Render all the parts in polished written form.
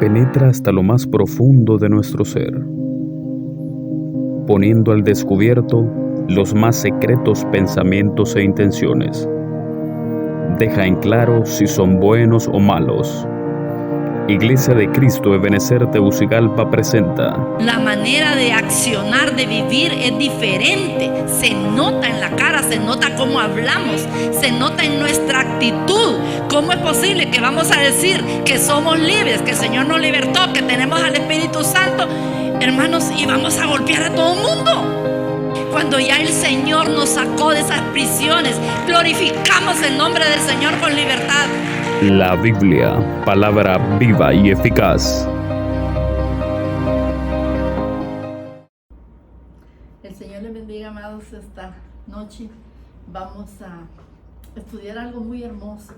penetra hasta lo más profundo de nuestro ser, poniendo al descubierto los más secretos pensamientos e intenciones. Deja en claro si son buenos o malos. Iglesia de Cristo Ebenecer Tegucigalpa presenta. La manera de accionar, de vivir es diferente. Se nota en la cara, se nota cómo hablamos, se nota en nuestra actitud. ¿Cómo es posible que vamos a decir que somos libres, que el Señor nos libertó, que tenemos al Espíritu Santo, hermanos, y vamos a golpear a todo el mundo? Cuando ya el Señor nos sacó de esas prisiones, glorificamos el nombre del Señor con libertad. La Biblia, palabra viva y eficaz. El Señor les bendiga, amados. Esta noche vamos a estudiar algo muy hermoso,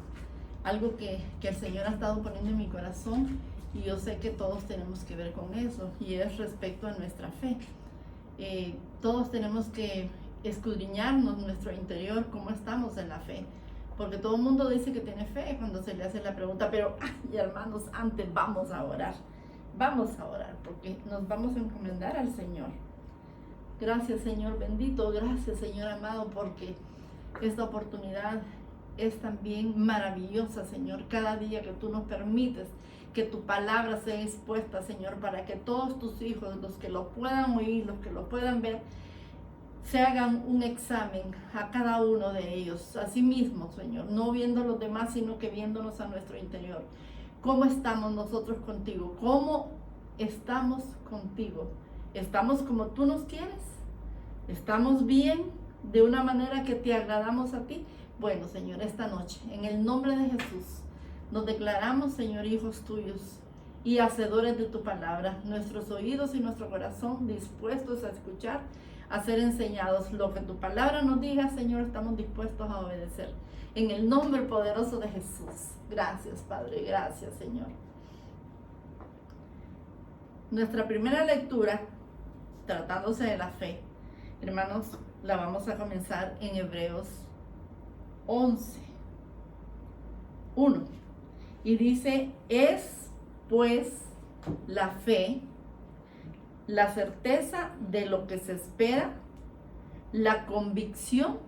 algo que el Señor ha estado poniendo en mi corazón, y yo sé que todos tenemos que ver con eso, y es respecto a nuestra fe. Todos tenemos que escudriñarnos nuestro interior, cómo estamos en la fe, porque todo el mundo dice que tiene fe cuando se le hace la pregunta, pero hermanos, antes vamos a orar, porque nos vamos a encomendar al Señor. Gracias, Señor bendito, gracias, Señor amado, porque esta oportunidad es también maravillosa, Señor. Cada día que tú nos permites que tu palabra sea expuesta, Señor, para que todos tus hijos, los que lo puedan oír, los que lo puedan ver, se hagan un examen a cada uno de ellos, a sí mismos, Señor, no viendo a los demás, sino que viéndonos a nuestro interior. ¿Cómo estamos nosotros contigo? ¿Cómo estamos contigo? ¿Estamos como tú nos quieres? ¿Estamos bien de una manera que te agradamos a ti? Bueno, Señor, esta noche, en el nombre de Jesús, nos declaramos, Señor, hijos tuyos y hacedores de tu palabra, nuestros oídos y nuestro corazón dispuestos a escuchar, a ser enseñados. Lo que tu palabra nos diga, Señor, estamos dispuestos a obedecer. En el nombre poderoso de Jesús. Gracias, Padre, gracias, Señor. Nuestra primera lectura, tratándose de la fe, hermanos, la vamos a comenzar en Hebreos 11:1. Y dice: es pues la fe la certeza de lo que se espera, la convicción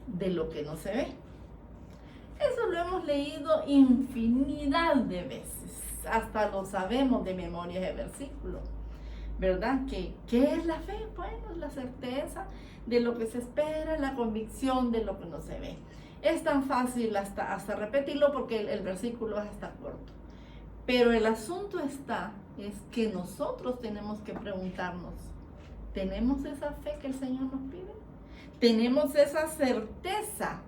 de lo que no se ve. Eso lo hemos leído infinidad de veces, hasta lo sabemos de memoria ese versículo, ¿verdad? ¿Qué es la fe? Bueno, es la certeza de lo que se espera, la convicción de lo que no se ve. Es tan fácil hasta repetirlo porque el versículo es hasta corto. Pero el asunto es que nosotros tenemos que preguntarnos, ¿tenemos esa fe que el Señor nos pide? ¿Tenemos esa certeza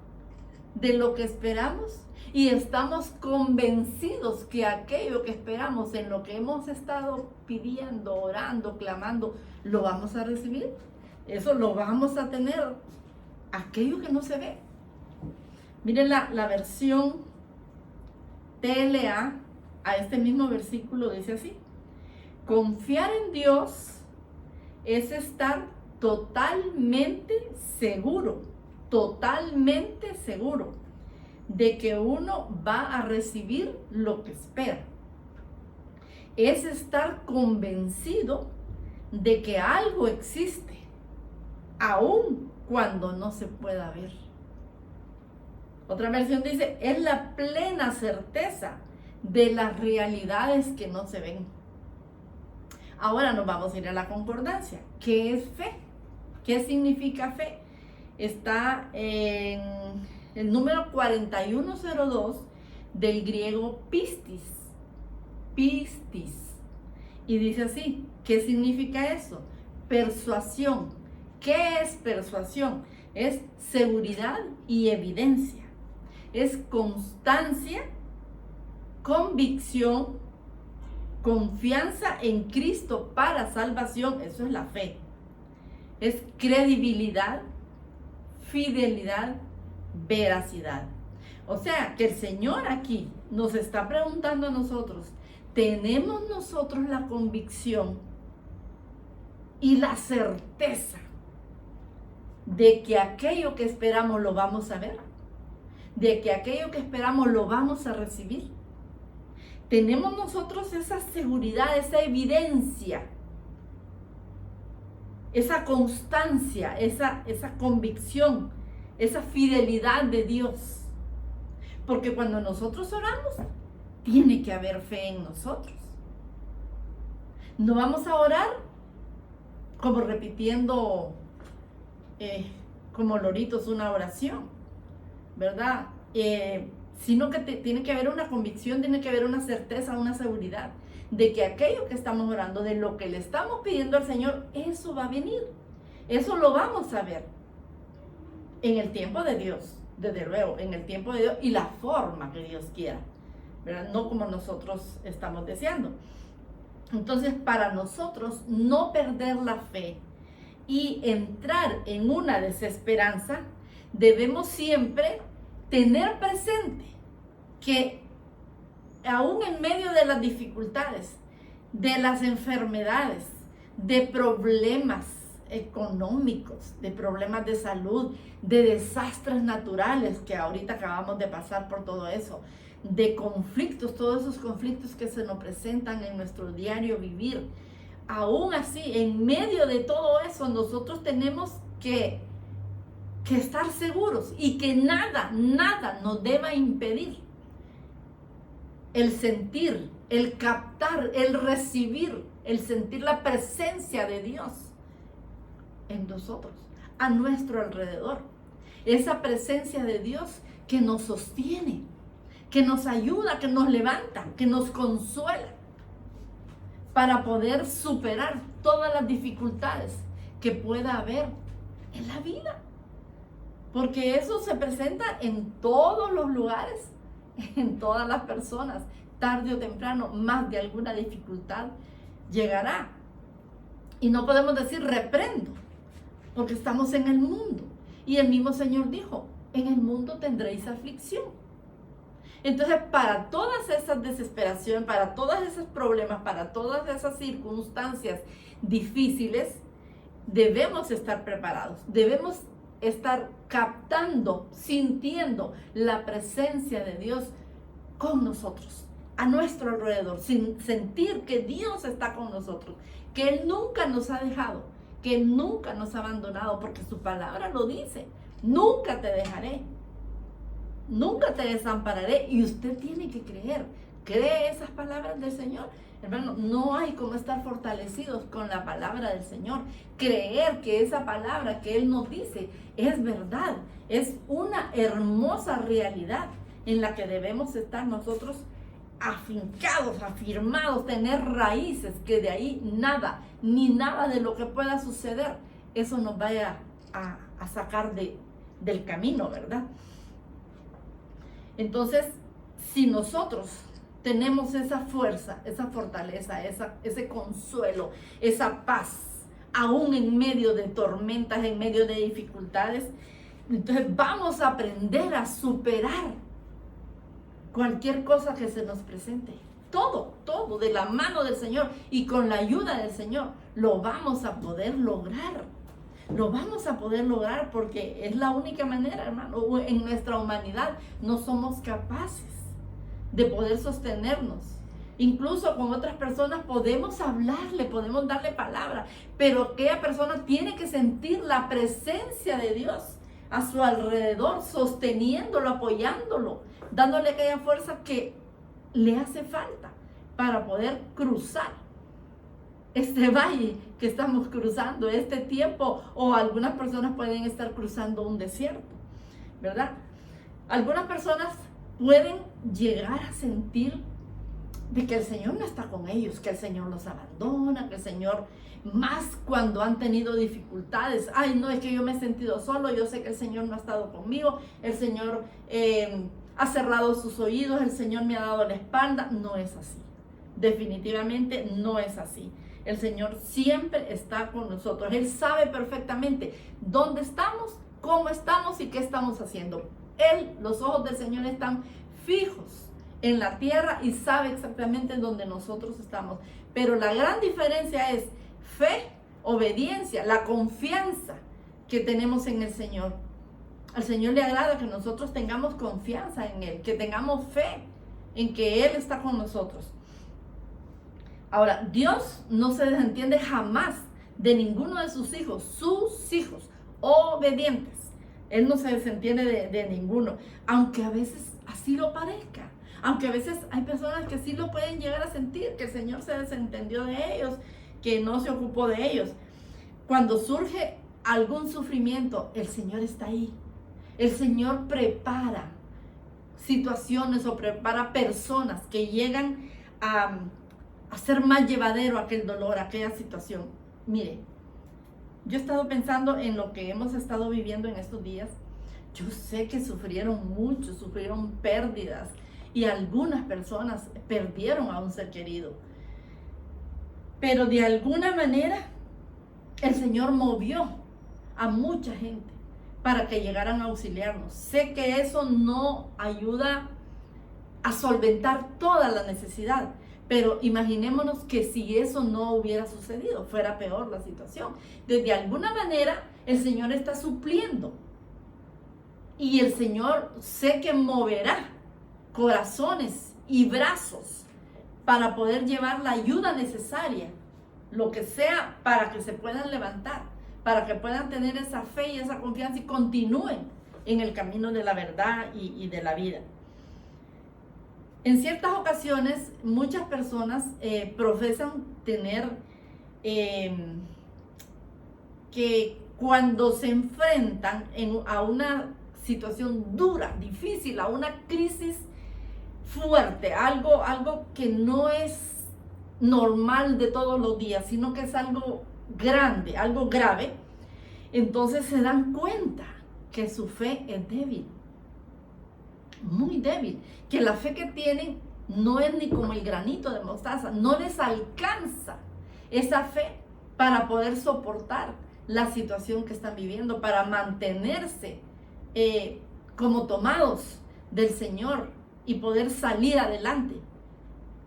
de lo que esperamos? Y estamos convencidos que aquello que esperamos, en lo que hemos estado pidiendo, orando, clamando, lo vamos a recibir. Eso lo vamos a tener. Aquello que no se ve. Miren la versión TLA a este mismo versículo, dice así: confiar en Dios es estar totalmente seguro de que uno va a recibir lo que espera. Es estar convencido de que algo existe, aun cuando no se pueda ver. Otra versión dice: es la plena certeza de las realidades que no se ven. Ahora nos vamos a ir a la concordancia. ¿Qué es fe? ¿Qué significa fe? Está en el número 4102 del griego pistis. Pistis. Y dice así: ¿qué significa eso? Persuasión. ¿Qué es persuasión? Es seguridad y evidencia. Es constancia, convicción, confianza en Cristo para salvación. Eso es la fe. Es credibilidad, fidelidad, veracidad. O sea, que el Señor aquí nos está preguntando a nosotros: ¿tenemos nosotros la convicción y la certeza de que aquello que esperamos lo vamos a ver? ¿De que aquello que esperamos lo vamos a recibir? tenemos nosotros esa seguridad, esa evidencia, esa constancia, esa convicción, esa fidelidad de Dios. Porque cuando nosotros oramos, tiene que haber fe en nosotros. No vamos a orar como repitiendo como loritos una oración, ¿verdad? Sino que tiene que haber una convicción, tiene que haber una certeza, una seguridad de que aquello que estamos orando, de lo que le estamos pidiendo al Señor, eso va a venir. Eso lo vamos a ver en el tiempo de Dios, desde luego, en el tiempo de Dios y la forma que Dios quiera, ¿verdad? No como nosotros estamos deseando. Entonces, para nosotros no perder la fe y entrar en una desesperanza, debemos siempre tener presente que aún en medio de las dificultades, de las enfermedades, de problemas económicos, de problemas de salud, de desastres naturales, que ahorita acabamos de pasar por todo eso, de conflictos, todos esos conflictos que se nos presentan en nuestro diario vivir. Aún así, en medio de todo eso, nosotros tenemos que estar seguros y que nada nos deba impedir el sentir, el captar, el recibir, el sentir la presencia de Dios en nosotros, a nuestro alrededor. Esa presencia de Dios que nos sostiene, que nos ayuda, que nos levanta, que nos consuela para poder superar todas las dificultades que pueda haber en la vida. Porque eso se presenta en todos los lugares, en todas las personas. Tarde o temprano, más de alguna dificultad llegará. Y no podemos decir reprendo, porque estamos en el mundo. Y el mismo Señor dijo, en el mundo tendréis aflicción. Entonces, para todas esas desesperaciones, para todos esos problemas, para todas esas circunstancias difíciles, debemos estar preparados. Debemos estar captando, sintiendo la presencia de Dios con nosotros, a nuestro alrededor, sin sentir que Dios está con nosotros, que Él nunca nos ha dejado, que Él nunca nos ha abandonado, porque su palabra lo dice, nunca te dejaré, nunca te desampararé. Y usted tiene que creer, cree esas palabras del Señor. Hermano, no hay como estar fortalecidos con la palabra del Señor. Creer que esa palabra que Él nos dice es verdad, es una hermosa realidad en la que debemos estar nosotros afincados, afirmados, tener raíces, que de ahí nada, ni nada de lo que pueda suceder, eso nos vaya a sacar del camino, ¿verdad? Entonces, si nosotros tenemos esa fuerza, esa fortaleza, ese consuelo, esa paz, aún en medio de tormentas, en medio de dificultades, entonces vamos a aprender a superar cualquier cosa que se nos presente. Todo de la mano del Señor y con la ayuda del Señor lo vamos a poder lograr. Lo vamos a poder lograr porque es la única manera, hermano. En nuestra humanidad no somos capaces de poder sostenernos. Incluso con otras personas podemos hablarle, podemos darle palabra, pero aquella persona tiene que sentir la presencia de Dios a su alrededor, sosteniéndolo, apoyándolo, dándole aquella fuerza que le hace falta para poder cruzar este valle que estamos cruzando, este tiempo, o algunas personas pueden estar cruzando un desierto, ¿verdad? Algunas personas pueden llegar a sentir de que el Señor no está con ellos, que el Señor los abandona, que el Señor, más cuando han tenido dificultades, ay no, es que yo me he sentido solo, yo sé que el Señor no ha estado conmigo, el Señor ha cerrado sus oídos, el Señor me ha dado la espalda. No es así, definitivamente no es así. El Señor siempre está con nosotros. Él sabe perfectamente dónde estamos, cómo estamos y qué estamos haciendo. Los ojos del Señor están fijos en la tierra y sabe exactamente en dónde nosotros estamos. Pero la gran diferencia es fe, obediencia, la confianza que tenemos en el Señor. Al Señor le agrada que nosotros tengamos confianza en Él, que tengamos fe, en que Él está con nosotros. Ahora, Dios no se desentiende jamás de ninguno de sus hijos obedientes. Él no se desentiende de ninguno, aunque a veces así lo parezca. Aunque a veces hay personas que sí lo pueden llegar a sentir, que el Señor se desentendió de ellos, que no se ocupó de ellos. Cuando surge algún sufrimiento, el Señor está ahí. El Señor prepara situaciones o prepara personas que llegan a hacer más llevadero aquel dolor, aquella situación. Mire, yo he estado pensando en lo que hemos estado viviendo en estos días. Yo sé que sufrieron mucho, sufrieron pérdidas y algunas personas perdieron a un ser querido. Pero de alguna manera el Señor movió a mucha gente para que llegaran a auxiliarnos. Sé que eso no ayuda a solventar toda la necesidad, pero imaginémonos que si eso no hubiera sucedido, fuera peor la situación. De alguna manera el Señor está supliendo y el Señor sé que moverá corazones y brazos para poder llevar la ayuda necesaria, lo que sea, para que se puedan levantar, para que puedan tener esa fe y esa confianza y continúen en el camino de la verdad y de la vida. En ciertas ocasiones, muchas personas profesan tener que cuando se enfrentan a una situación dura, difícil, a una crisis fuerte, algo que no es normal de todos los días, sino que es algo grande, algo grave, entonces se dan cuenta que su fe es débil, muy débil, que la fe que tienen no es ni como el granito de mostaza, no les alcanza esa fe para poder soportar la situación que están viviendo, para mantenerse como tomados del Señor y poder salir adelante.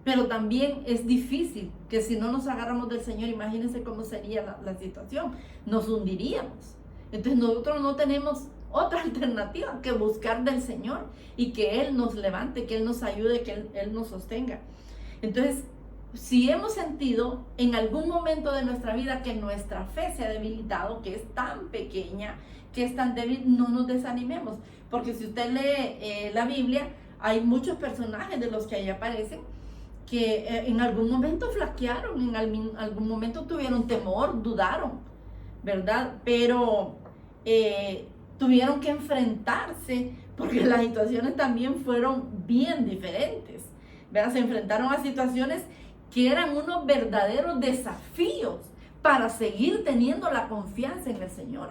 Pero también es difícil que si no nos agarramos del Señor, imagínense cómo sería la situación, nos hundiríamos. Entonces nosotros no tenemos otra alternativa que buscar del Señor y que Él nos levante, que Él nos ayude, que Él nos sostenga. Entonces, si hemos sentido en algún momento de nuestra vida que nuestra fe se ha debilitado, que es tan pequeña, que es tan débil, no nos desanimemos. Porque si usted lee la Biblia, hay muchos personajes de los que ahí aparecen que en algún momento flaquearon, en algún momento tuvieron temor, dudaron, ¿verdad? Pero tuvieron que enfrentarse porque las situaciones también fueron bien diferentes, ¿verdad? Se enfrentaron a situaciones que eran unos verdaderos desafíos para seguir teniendo la confianza en el Señor.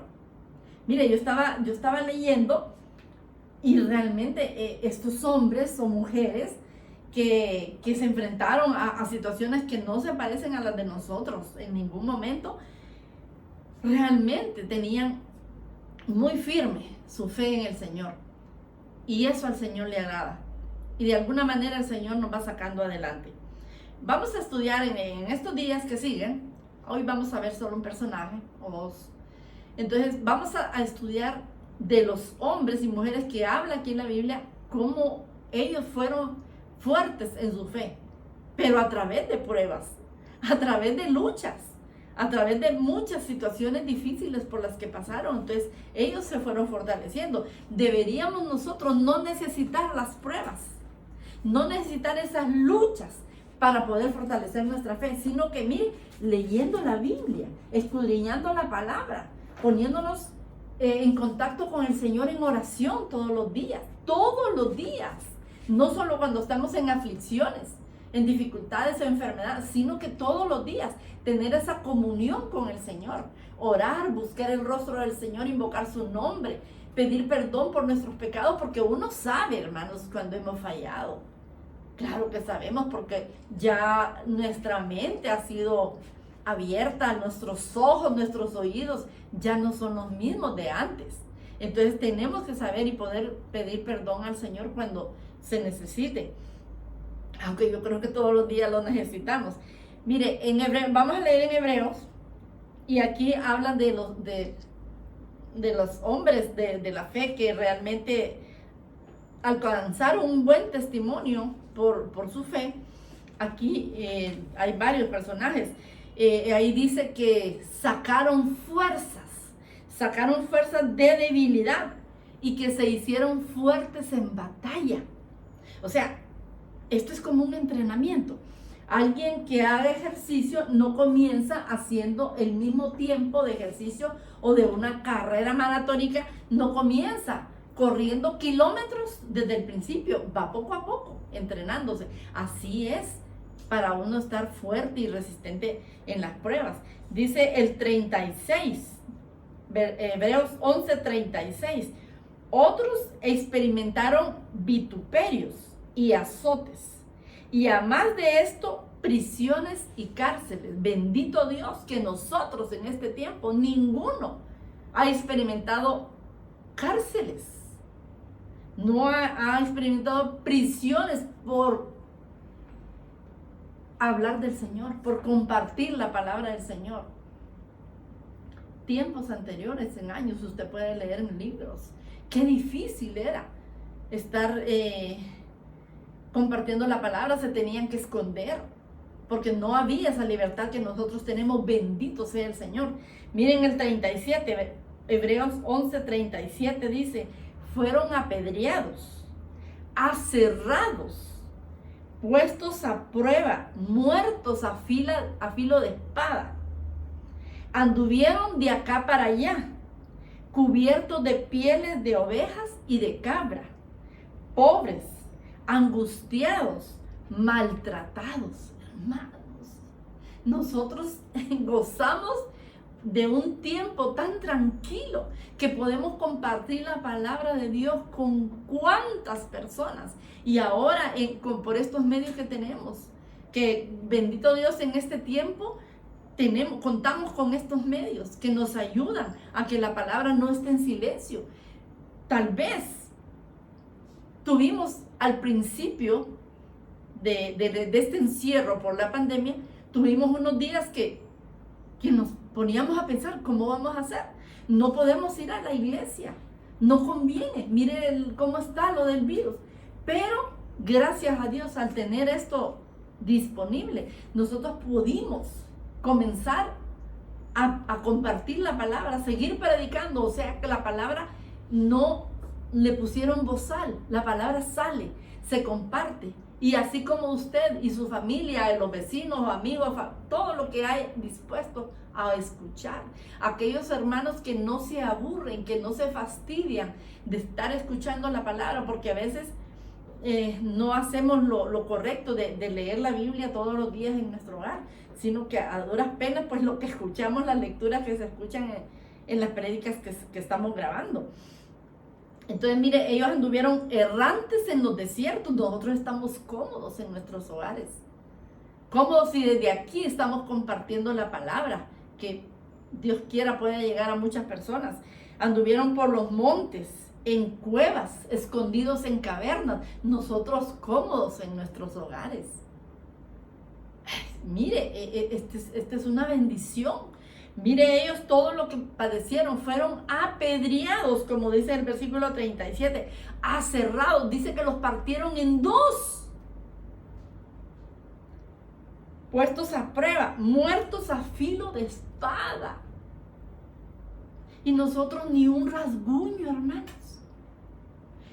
Mire, yo estaba leyendo y realmente estos hombres o mujeres que se enfrentaron a situaciones que no se parecen a las de nosotros en ningún momento, realmente tenían muy firme su fe en el Señor. Y eso al Señor le agrada. Y de alguna manera el Señor nos va sacando adelante. Vamos a estudiar en estos días que siguen. Hoy vamos a ver solo un personaje o dos. Entonces vamos a estudiar de los hombres y mujeres que habla aquí en la Biblia, cómo ellos fueron fuertes en su fe, pero a través de pruebas, a través de luchas, a través de muchas situaciones difíciles por las que pasaron. Entonces ellos se fueron fortaleciendo. Deberíamos nosotros no necesitar las pruebas, no necesitar esas luchas para poder fortalecer nuestra fe, sino que mire, leyendo la Biblia, escudriñando la palabra, poniéndonos en contacto con el Señor en oración todos los días, no solo cuando estamos en aflicciones, en dificultades o enfermedades, sino que todos los días tener esa comunión con el Señor, orar, buscar el rostro del Señor, invocar su nombre, pedir perdón por nuestros pecados, porque uno sabe, hermanos, cuando hemos fallado. Claro que sabemos, porque ya nuestra mente ha sido abierta, nuestros ojos, nuestros oídos ya no son los mismos de antes. Entonces tenemos que saber y poder pedir perdón al Señor cuando se necesite, aunque yo creo que todos los días lo necesitamos. Mire, vamos a leer en Hebreos, y aquí hablan de los hombres de la fe que realmente alcanzaron un buen testimonio por su fe. Aquí hay varios personajes. Ahí dice que sacaron fuerzas de debilidad y que se hicieron fuertes en batalla. O sea, esto es como un entrenamiento. Alguien que haga ejercicio no comienza haciendo el mismo tiempo de ejercicio o de una carrera maratónica, no comienza corriendo kilómetros desde el principio, va poco a poco entrenándose. Así es para uno estar fuerte y resistente en las pruebas. Dice el 36, Hebreos 11:36, otros experimentaron vituperios y azotes, y a más de esto, prisiones y cárceles. Bendito Dios que nosotros en este tiempo, ninguno ha experimentado cárceles, no ha experimentado prisiones por hablar del Señor, por compartir la palabra del Señor. Tiempos anteriores, en años, usted puede leer en libros, qué difícil era estar compartiendo la palabra, se tenían que esconder, porque no había esa libertad que nosotros tenemos. Bendito sea el Señor. Miren el 37, Hebreos 11:37 dice, fueron apedreados, aserrados, puestos a prueba, muertos a filo de espada. Anduvieron de acá para allá, cubiertos de pieles de ovejas y de cabra, pobres, angustiados, maltratados. Hermanos, nosotros gozamos de un tiempo tan tranquilo que podemos compartir la palabra de Dios con cuántas personas. Y ahora por estos medios que tenemos, que bendito Dios en este tiempo contamos con estos medios que nos ayudan a que la palabra no esté en silencio. Tal vez tuvimos al principio de este encierro por la pandemia, tuvimos unos días que nos poníamos a pensar, ¿cómo vamos a hacer? No podemos ir a la iglesia, no conviene, mire cómo está lo del virus. Pero gracias a Dios, al tener esto disponible, nosotros pudimos comenzar a compartir la palabra, a seguir predicando. O sea que la palabra no le pusieron bozal, la palabra sale, se comparte. Y así como usted y su familia, los vecinos, amigos, todo lo que hay dispuesto a escuchar. Aquellos hermanos que no se aburren, que no se fastidian de estar escuchando la palabra, porque a veces no hacemos lo correcto de leer la Biblia todos los días en nuestro hogar, sino que a duras penas, pues lo que escuchamos, las lecturas que se escuchan en las prédicas que estamos grabando. Entonces, mire, ellos anduvieron errantes en los desiertos, nosotros estamos cómodos en nuestros hogares. Cómodos, y desde aquí estamos compartiendo la palabra, que Dios quiera pueda llegar a muchas personas. Anduvieron por los montes, en cuevas, escondidos en cavernas, nosotros cómodos en nuestros hogares. Mire, esta es una bendición. Mire, ellos todo lo que padecieron, fueron apedreados, como dice el versículo 37, aserrados, dice que los partieron en dos, puestos a prueba, muertos a filo de espada. Y nosotros ni un rasguño, hermanos,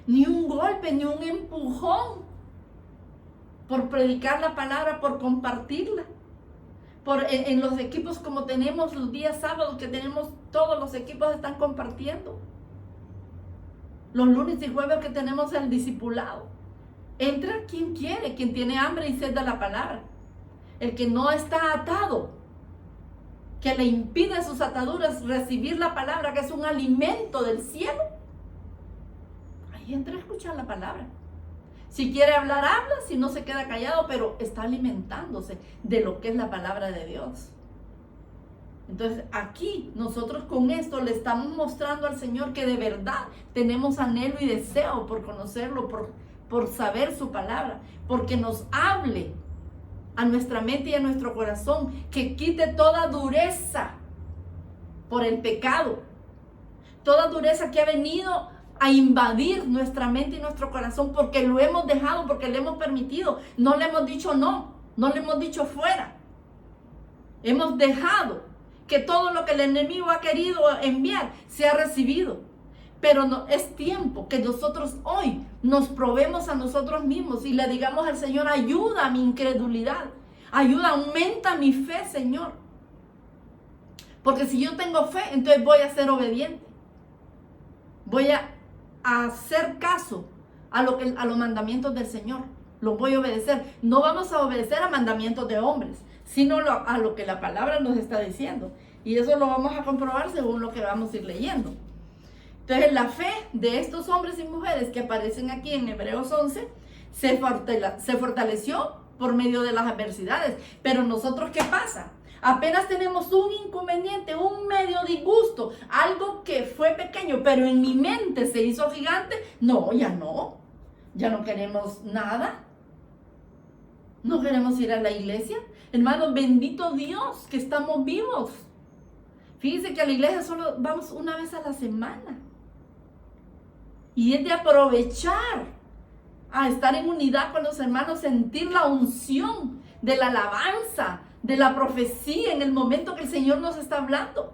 ni un golpe, ni un empujón, por predicar la palabra, por compartirla. En los equipos, como tenemos los días sábados, que tenemos todos los equipos están compartiendo. Los lunes y jueves que tenemos el discipulado. Entra quien quiere, quien tiene hambre y sed de la palabra. El que no está atado, que le impide sus ataduras recibir la palabra, que es un alimento del cielo. Ahí entra a escuchar la palabra. Si quiere hablar, habla, si no se queda callado, pero está alimentándose de lo que es la palabra de Dios. Entonces aquí nosotros con esto le estamos mostrando al Señor que de verdad tenemos anhelo y deseo por conocerlo, por saber su palabra, porque nos hable a nuestra mente y a nuestro corazón, que quite toda dureza por el pecado, toda dureza que ha venido a invadir nuestra mente y nuestro corazón porque lo hemos dejado, porque le hemos permitido. No le hemos dicho no, no le hemos dicho fuera. Hemos dejado que todo lo que el enemigo ha querido enviar sea recibido. Pero no, es tiempo que nosotros hoy nos probemos a nosotros mismos y le digamos al Señor, ayuda a mi incredulidad, ayuda, aumenta mi fe, Señor. Porque si yo tengo fe, entonces voy a ser obediente. Voy a hacer caso a los mandamientos del Señor. Los voy a obedecer. No vamos a obedecer a mandamientos de hombres, sino a lo que la palabra nos está diciendo. Y eso lo vamos a comprobar según lo que vamos a ir leyendo. Entonces la fe de estos hombres y mujeres que aparecen aquí en Hebreos 11 se fortaleció por medio de las adversidades. Pero nosotros, ¿qué pasa? Apenas tenemos un inconveniente, un medio disgusto, algo que fue pequeño, pero en mi mente se hizo gigante. No, ya no queremos nada. No queremos ir a la iglesia. Hermano, bendito Dios que estamos vivos. Fíjense que a la iglesia solo vamos una vez a la semana. Y es de aprovechar a estar en unidad con los hermanos, sentir la unción de la alabanza, de la profecía en el momento que el Señor nos está hablando.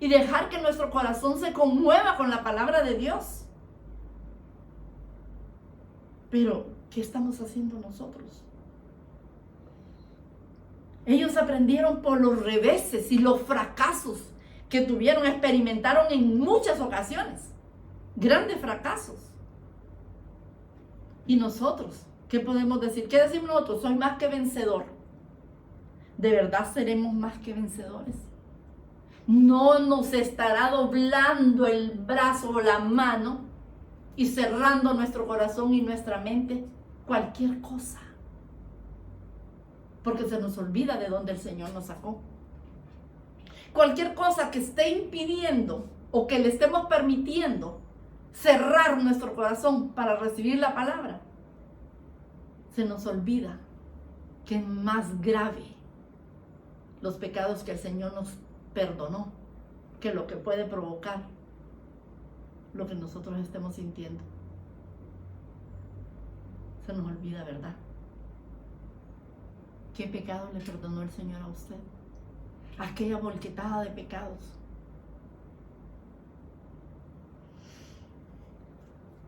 Y dejar que nuestro corazón se conmueva con la palabra de Dios. Pero, ¿qué estamos haciendo nosotros? Ellos aprendieron por los reveses y los fracasos que experimentaron en muchas ocasiones. Grandes fracasos. ¿Y nosotros? ¿Qué podemos decir? ¿Qué decimos nosotros? Soy más que vencedor. ¿De verdad seremos más que vencedores? No nos estará doblando el brazo o la mano y cerrando nuestro corazón y nuestra mente cualquier cosa. Porque se nos olvida de dónde el Señor nos sacó. Cualquier cosa que esté impidiendo o que le estemos permitiendo cerrar nuestro corazón para recibir la palabra, se nos olvida que es más grave los pecados que el Señor nos perdonó que lo que puede provocar lo que nosotros estemos sintiendo. Se nos olvida, ¿verdad? ¿Qué pecado le perdonó el Señor a usted? Aquella volquetada de pecados.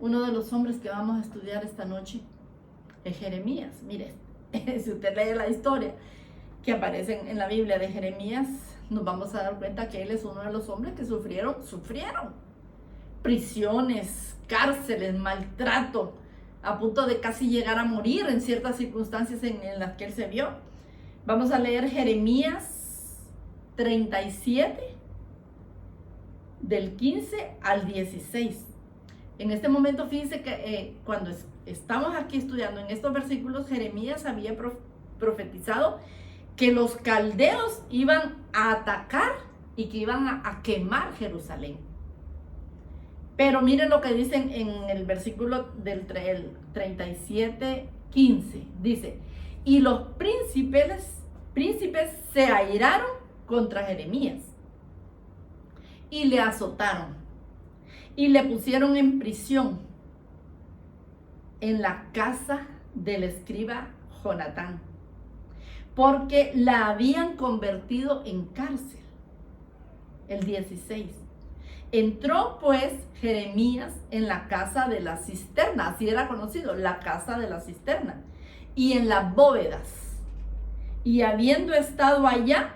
Uno de los hombres que vamos a estudiar esta noche es Jeremías. Mire, si usted lee la historia que aparece en la Biblia de Jeremías, nos vamos a dar cuenta que él es uno de los hombres que sufrieron prisiones, cárceles, maltrato, a punto de casi llegar a morir en ciertas circunstancias en las que él se vio. Vamos a leer Jeremías 37, del 15 al 16. En este momento, fíjense que cuando estamos aquí estudiando en estos versículos, Jeremías había profetizado que los caldeos iban a atacar y que iban a quemar Jerusalén. Pero miren lo que dicen en el versículo del 37, 15. Dice, y los príncipes se airaron contra Jeremías y le azotaron y le pusieron en prisión en la casa del escriba Jonatán, porque la habían convertido en cárcel. El 16. Entró pues Jeremías en la casa de la cisterna, así era conocido, la casa de la cisterna, y en las bóvedas. Y habiendo estado allá,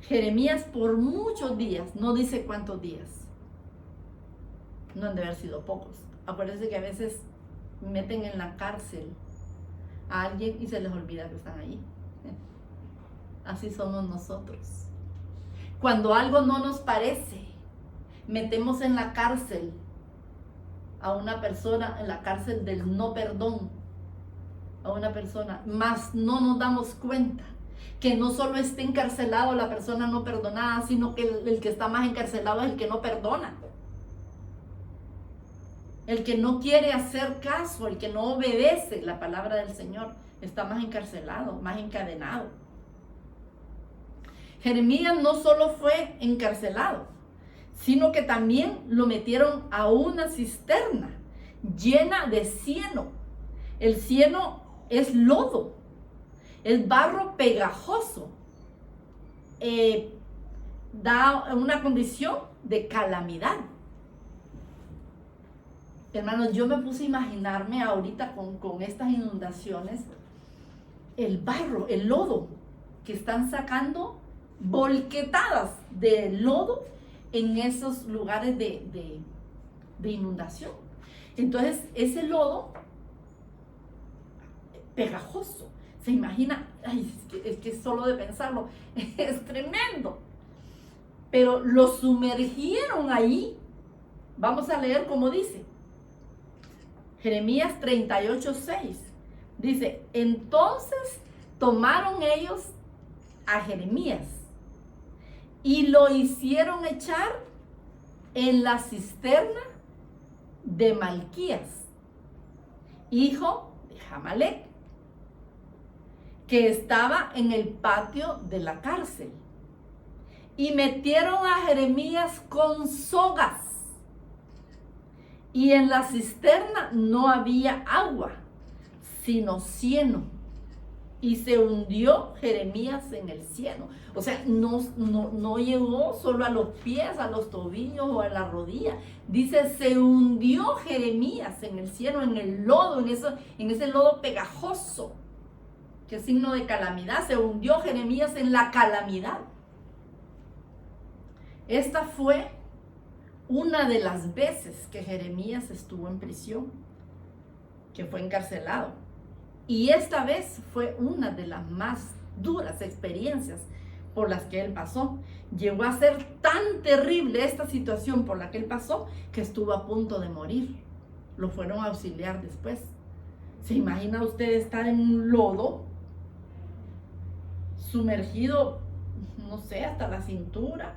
Jeremías por muchos días, no dice cuántos días, no han de haber sido pocos. Acuérdense que a veces meten en la cárcel a alguien y se les olvida que están allí. Así somos nosotros. Cuando algo no nos parece, metemos en la cárcel a una persona, en la cárcel del no perdón, a una persona, más no nos damos cuenta que no solo está encarcelado la persona no perdonada, sino que el que está más encarcelado es el que no perdona. El que no quiere hacer caso, el que no obedece la palabra del Señor, está más encarcelado, más encadenado. Jeremías no solo fue encarcelado, sino que también lo metieron a una cisterna llena de cieno. El cieno es lodo, es barro pegajoso, da una condición de calamidad. Hermanos, yo me puse a imaginarme ahorita con estas inundaciones, el barro, el lodo, que están sacando volquetadas de lodo en esos lugares de inundación. Entonces, ese lodo pegajoso, se imagina, ay, es que solo de pensarlo es tremendo. Pero lo sumergieron ahí. Vamos a leer cómo dice. Jeremías 38:6. Dice, entonces tomaron ellos a Jeremías y lo hicieron echar en la cisterna de Malquías, hijo de Jamalec, que estaba en el patio de la cárcel. Y metieron a Jeremías con sogas. Y en la cisterna no había agua, sino cieno. Y se hundió Jeremías en el cieno. O sea, no llegó solo a los pies, a los tobillos o a la rodilla. Dice, se hundió Jeremías en el cieno, en el lodo, en ese lodo pegajoso, que es signo de calamidad. Se hundió Jeremías en la calamidad. Esta fue una de las veces que Jeremías estuvo en prisión, que fue encarcelado. Y esta vez fue una de las más duras experiencias por las que él pasó. Llegó a ser tan terrible esta situación por la que él pasó, que estuvo a punto de morir. Lo fueron a auxiliar después. ¿Se imagina usted estar en un lodo, sumergido, no sé, hasta la cintura,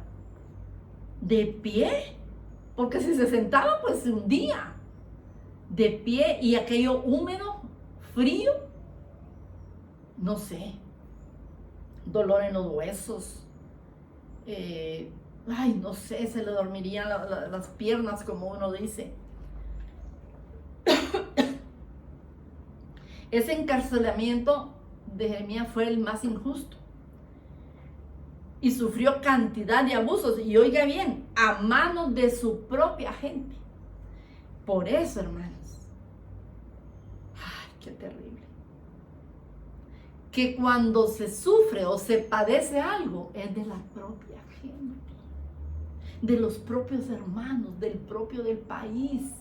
de pie? Porque si se sentaba, pues se hundía. De pie, y aquello húmedo, frío, no sé, dolor en los huesos, no sé, se le dormirían las piernas, como uno dice. Ese encarcelamiento de Jeremías fue el más injusto y sufrió cantidad de abusos, y oiga bien, a manos de su propia gente. Por eso, hermanos, qué terrible, que cuando se sufre o se padece algo, es de la propia gente, de los propios hermanos, del país,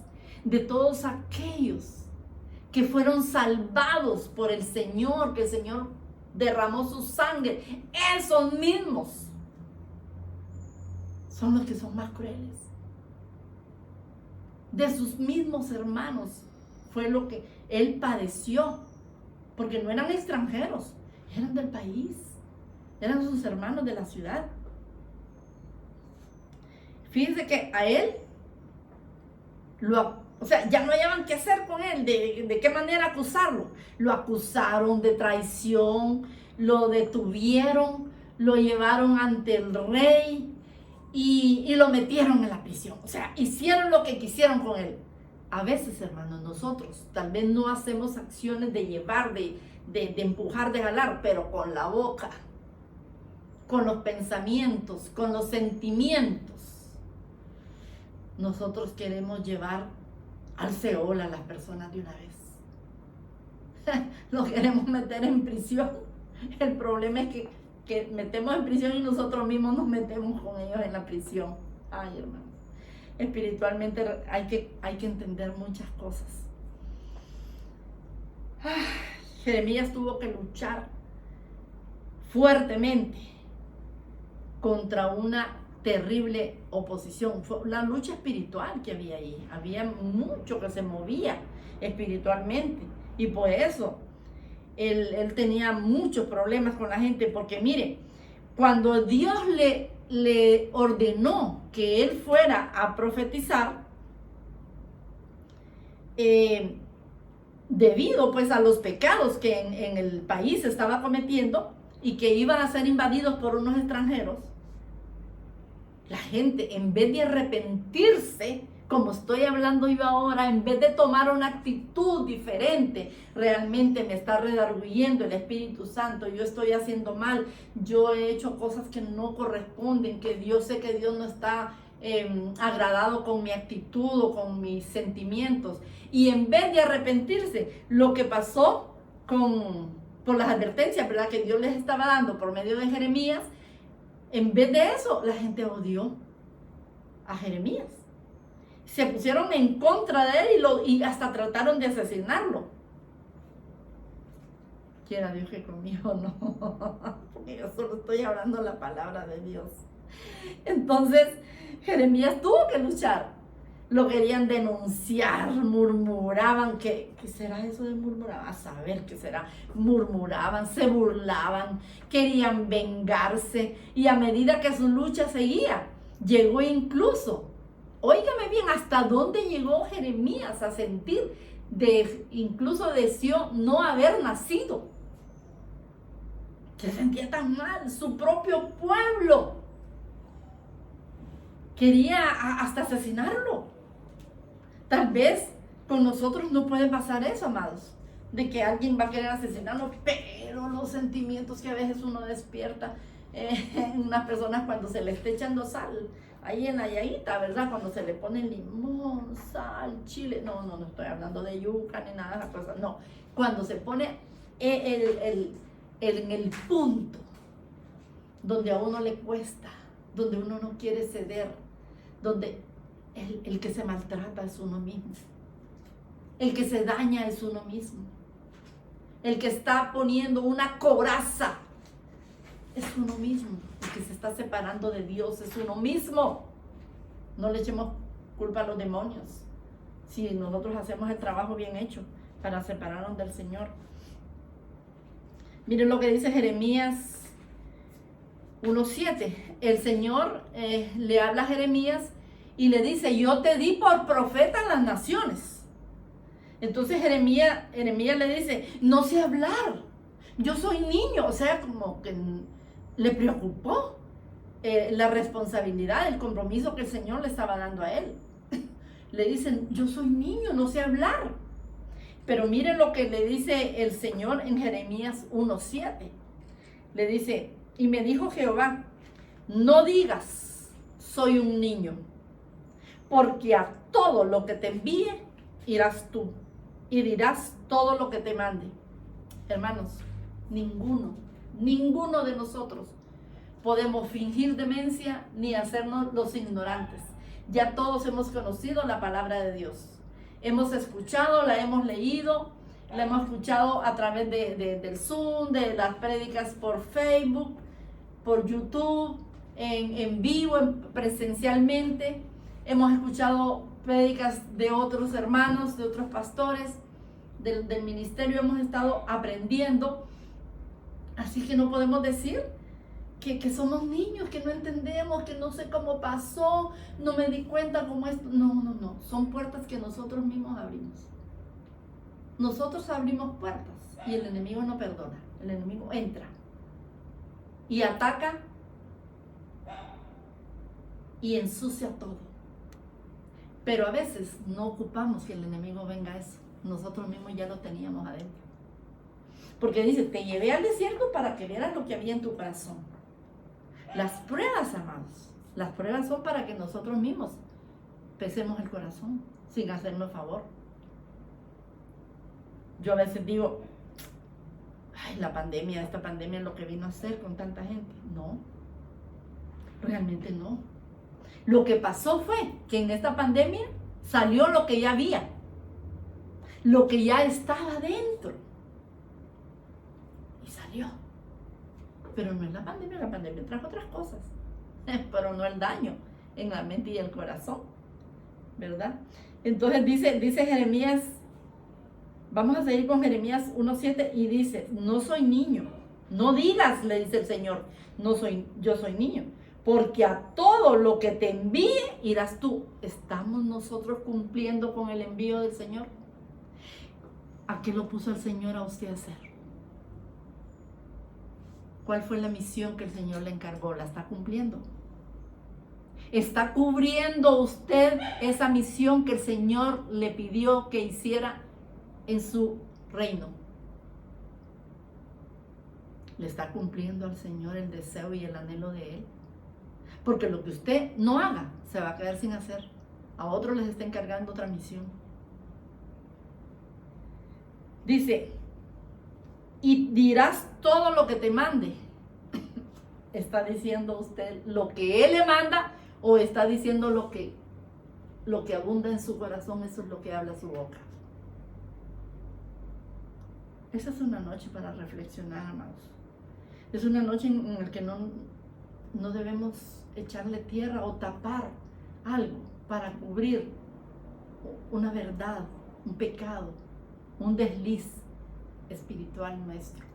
de todos aquellos que fueron salvados por el Señor, que el Señor derramó su sangre. Esos mismos son los que son más crueles. De sus mismos hermanos fue lo que él padeció, porque no eran extranjeros, eran del país, eran sus hermanos de la ciudad. Fíjense que a él ya no hallaban qué hacer con él, de qué manera acusarlo. Lo acusaron de traición, lo detuvieron, lo llevaron ante el rey y lo metieron en la prisión. O sea, hicieron lo que quisieron con él. A veces, hermanos, nosotros tal vez no hacemos acciones de llevar, de empujar, de jalar, pero con la boca, con los pensamientos, con los sentimientos, nosotros queremos llevar al Seol a las personas de una vez. Los queremos meter en prisión. El problema es que metemos en prisión y nosotros mismos nos metemos con ellos en la prisión. Ay, hermano. Espiritualmente hay que entender muchas cosas. Jeremías tuvo que luchar fuertemente contra una terrible oposición. Fue la lucha espiritual que había ahí. Había mucho que se movía espiritualmente, y por eso él tenía muchos problemas con la gente, porque mire, cuando Dios le ordenó que él fuera a profetizar, debido pues a los pecados que en el país se estaba cometiendo y que iban a ser invadidos por unos extranjeros, La gente, en vez de arrepentirse, como estoy hablando yo ahora, en vez de tomar una actitud diferente, realmente me está redarguyendo el Espíritu Santo, yo estoy haciendo mal, yo he hecho cosas que no corresponden, que Dios, sé que Dios no está agradado con mi actitud o con mis sentimientos. Y en vez de arrepentirse, lo que pasó por las advertencias, ¿verdad?, que Dios les estaba dando por medio de Jeremías, en vez de eso, la gente odió a Jeremías. Se pusieron en contra de él y hasta trataron de asesinarlo. Quiera Dios que conmigo no, porque yo solo estoy hablando la palabra de Dios. Entonces, Jeremías tuvo que luchar. Lo querían denunciar, murmuraban. ¿Qué será eso de murmurar? A saber qué será. Murmuraban, se burlaban, querían vengarse. Y a medida que su lucha seguía, llegó incluso, óigame bien, hasta dónde llegó Jeremías a sentir, incluso deseó no haber nacido. Se sentía tan mal, su propio pueblo quería hasta asesinarlo. Tal vez con nosotros no puede pasar eso, amados, de que alguien va a querer asesinarnos, pero los sentimientos que a veces uno despierta en unas personas cuando se le está echando sal, ahí en la llaguita, ¿verdad? Cuando se le pone limón, sal, chile, no estoy hablando de yuca ni nada de esas cosas, no. Cuando se pone en el punto donde a uno le cuesta, donde uno no quiere ceder, donde el que se maltrata es uno mismo, el que se daña es uno mismo, el que está poniendo una coraza es uno mismo, el que se está separando de Dios es uno mismo. No le echemos culpa a los demonios si nosotros hacemos el trabajo bien hecho para separarnos del Señor. Miren lo que dice Jeremías 1:7. El Señor le habla a Jeremías y le dice: yo te di por profeta en las naciones. Entonces Jeremías le dice: no sé hablar, yo soy niño. O sea, como que le preocupó la responsabilidad, el compromiso que el Señor le estaba dando a él. Le dicen: yo soy niño, no sé hablar. Pero miren lo que le dice el Señor en Jeremías 1:7. Le dice: y me dijo Jehová, no digas, soy un niño, porque a todo lo que te envíe irás tú, y dirás todo lo que te mande. Hermanos, ninguno de nosotros podemos fingir demencia ni hacernos los ignorantes. Ya todos hemos conocido la palabra de Dios. Hemos escuchado, la hemos leído, la hemos escuchado a través del Zoom, de las prédicas por Facebook, por YouTube, en vivo, presencialmente. Hemos escuchado prédicas de otros hermanos, de otros pastores, del ministerio. Hemos estado aprendiendo. Así que no podemos decir que somos niños, que no entendemos, que no sé cómo pasó, no me di cuenta cómo esto. No. Son puertas que nosotros mismos abrimos. Nosotros abrimos puertas y el enemigo no perdona. El enemigo entra y ataca y ensucia todo. Pero a veces no ocupamos que el enemigo venga a eso. Nosotros mismos ya lo teníamos adentro. Porque dice: te llevé al desierto para que vieras lo que había en tu corazón. Las pruebas, amados, las pruebas son para que nosotros mismos pesemos el corazón sin hacernos favor. Yo a veces digo: ay, esta pandemia es lo que vino a hacer con tanta gente. No, realmente no. Lo que pasó fue que en esta pandemia salió lo que ya había, lo que ya estaba dentro. Y salió. Pero no es la pandemia trajo otras cosas, pero no el daño en la mente y el corazón, ¿verdad? Entonces dice Jeremías, vamos a seguir con Jeremías 1:7 y dice: no soy niño, no digas, le dice el Señor, yo soy niño, porque a todo lo que te envíe irás tú. ¿Estamos nosotros cumpliendo con el envío del Señor? ¿A qué lo puso el Señor a usted a hacer? ¿Cuál fue la misión que el Señor le encargó? ¿La está cumpliendo? ¿Está cubriendo usted esa misión que el Señor le pidió que hiciera en su reino? ¿Le está cumpliendo al Señor el deseo y el anhelo de Él? Porque lo que usted no haga, se va a quedar sin hacer. A otros les está encargando otra misión. Dice, y dirás todo lo que te mande. ¿Está diciendo usted lo que Él le manda o está diciendo lo que abunda en su corazón? Eso es lo que habla su boca. Esa es una noche para reflexionar, amados. Es una noche en la que no debemos echarle tierra o tapar algo para cubrir una verdad, un pecado, un desliz espiritual nuestro.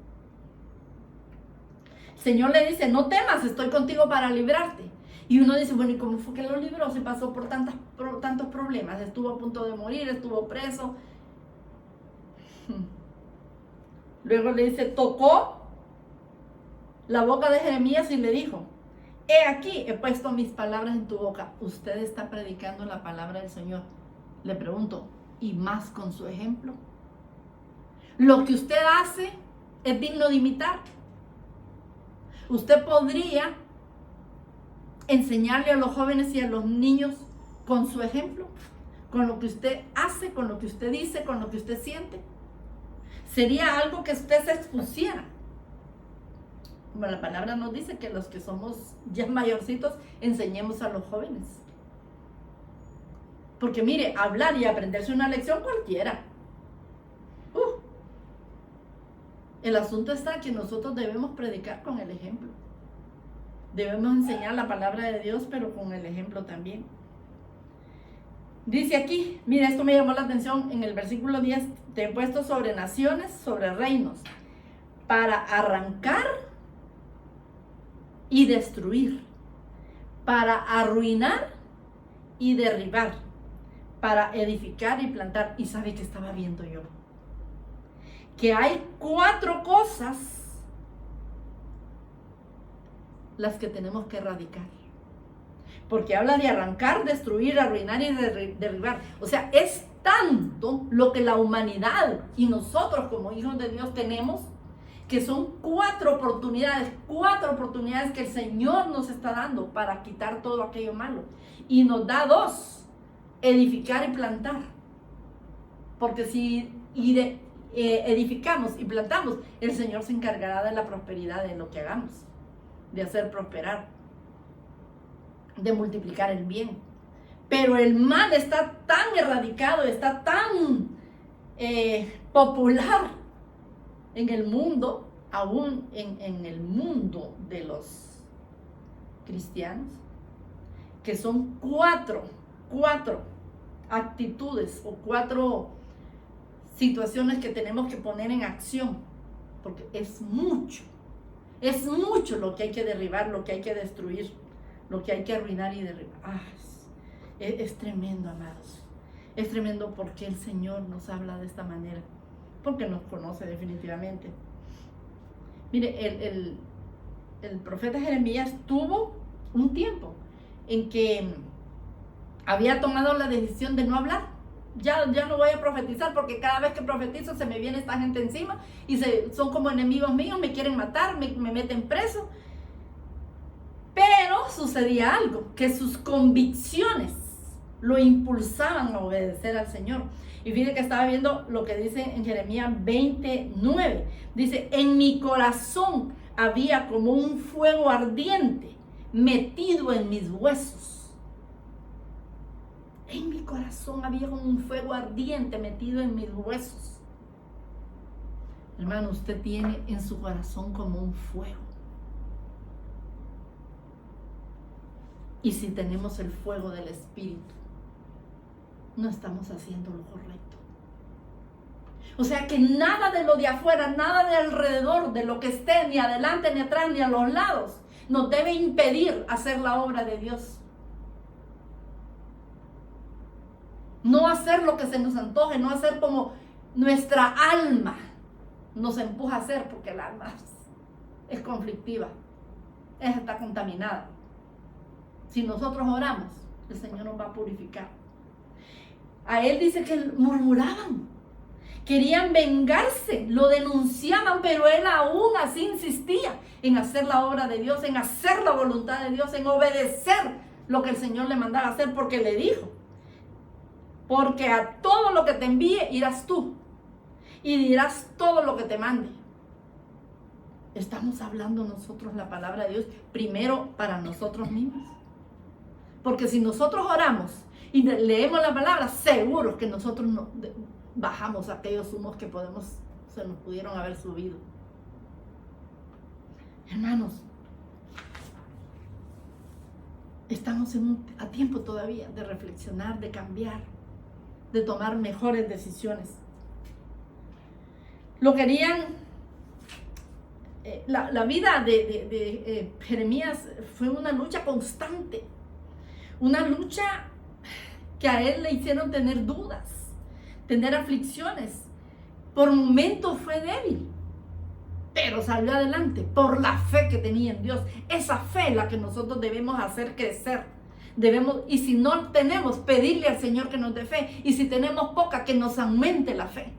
El Señor le dice, no temas, estoy contigo para librarte. Y uno dice, bueno, ¿y cómo fue que lo libró? Se pasó por tantos problemas, estuvo a punto de morir, estuvo preso. Luego le dice, tocó la boca de Jeremías y le dijo, he aquí, he puesto mis palabras en tu boca. Usted está predicando la palabra del Señor. Le pregunto, ¿y más con su ejemplo? Lo que usted hace es digno de imitar. Usted podría enseñarle a los jóvenes y a los niños con su ejemplo, con lo que usted hace, con lo que usted dice, con lo que usted siente. Sería algo que usted se expusiera. Bueno, la palabra nos dice que los que somos ya mayorcitos enseñemos a los jóvenes. Porque mire, hablar y aprenderse una lección cualquiera. El asunto está que nosotros debemos predicar con el ejemplo. Debemos enseñar la palabra de Dios, pero con el ejemplo también. Dice aquí, mira, esto me llamó la atención en el versículo 10, te he puesto sobre naciones, sobre reinos, para arrancar y destruir, para arruinar y derribar, para edificar y plantar. Y sabe que estaba viendo yo que hay 4 cosas las que tenemos que erradicar. Porque habla de arrancar, destruir, arruinar y derribar. O sea, es tanto lo que la humanidad y nosotros como hijos de Dios tenemos, que son 4 oportunidades que el Señor nos está dando para quitar todo aquello malo. Y nos da 2, edificar y plantar. Porque si edificamos y plantamos, el Señor se encargará de la prosperidad de lo que hagamos, de hacer prosperar, de multiplicar el bien. Pero el mal está tan erradicado, está tan popular en el mundo, aún en el mundo de los cristianos, que son 4 actitudes o 4 situaciones que tenemos que poner en acción, porque es mucho lo que hay que derribar, lo que hay que destruir, lo que hay que arruinar y derribar. Es tremendo, amados. Es tremendo porque el Señor nos habla de esta manera, porque nos conoce definitivamente. Mire, el profeta Jeremías tuvo un tiempo en que había tomado la decisión de no hablar. Ya no voy a profetizar porque cada vez que profetizo se me viene esta gente encima y son como enemigos míos, me quieren matar, me meten preso. Pero sucedía algo, que sus convicciones lo impulsaban a obedecer al Señor. Y fíjate que estaba viendo lo que dice en Jeremías 29. Dice, en mi corazón había como un fuego ardiente metido en mis huesos. En mi corazón había como un fuego ardiente metido en mis huesos. Hermano, usted tiene en su corazón como un fuego. Y si tenemos el fuego del Espíritu, no estamos haciendo lo correcto. O sea que nada de lo de afuera, nada de alrededor, de lo que esté, ni adelante, ni atrás, ni a los lados, nos debe impedir hacer la obra de Dios. No hacer lo que se nos antoje, no hacer como nuestra alma nos empuja a hacer, porque el alma es conflictiva, está contaminada. Si nosotros oramos, el Señor nos va a purificar. A él dice que murmuraban, querían vengarse, lo denunciaban, pero él aún así insistía en hacer la obra de Dios, en hacer la voluntad de Dios, en obedecer lo que el Señor le mandaba hacer, porque le dijo: porque a todo lo que te envíe irás tú y dirás todo lo que te mande. Estamos hablando nosotros la palabra de Dios primero para nosotros mismos. Porque si nosotros oramos y leemos la palabra, seguro que nosotros bajamos aquellos humos que se nos pudieron haber subido. Hermanos, estamos a tiempo todavía de reflexionar, de cambiar, de tomar mejores decisiones. Lo querían, la vida de Jeremías fue una lucha constante, una lucha que a él le hicieron tener dudas, tener aflicciones. Por momentos fue débil, pero salió adelante por la fe que tenía en Dios. Esa fe es la que nosotros debemos hacer crecer. Y si no tenemos, pedirle al Señor que nos dé fe. Y si tenemos poca, que nos aumente la fe.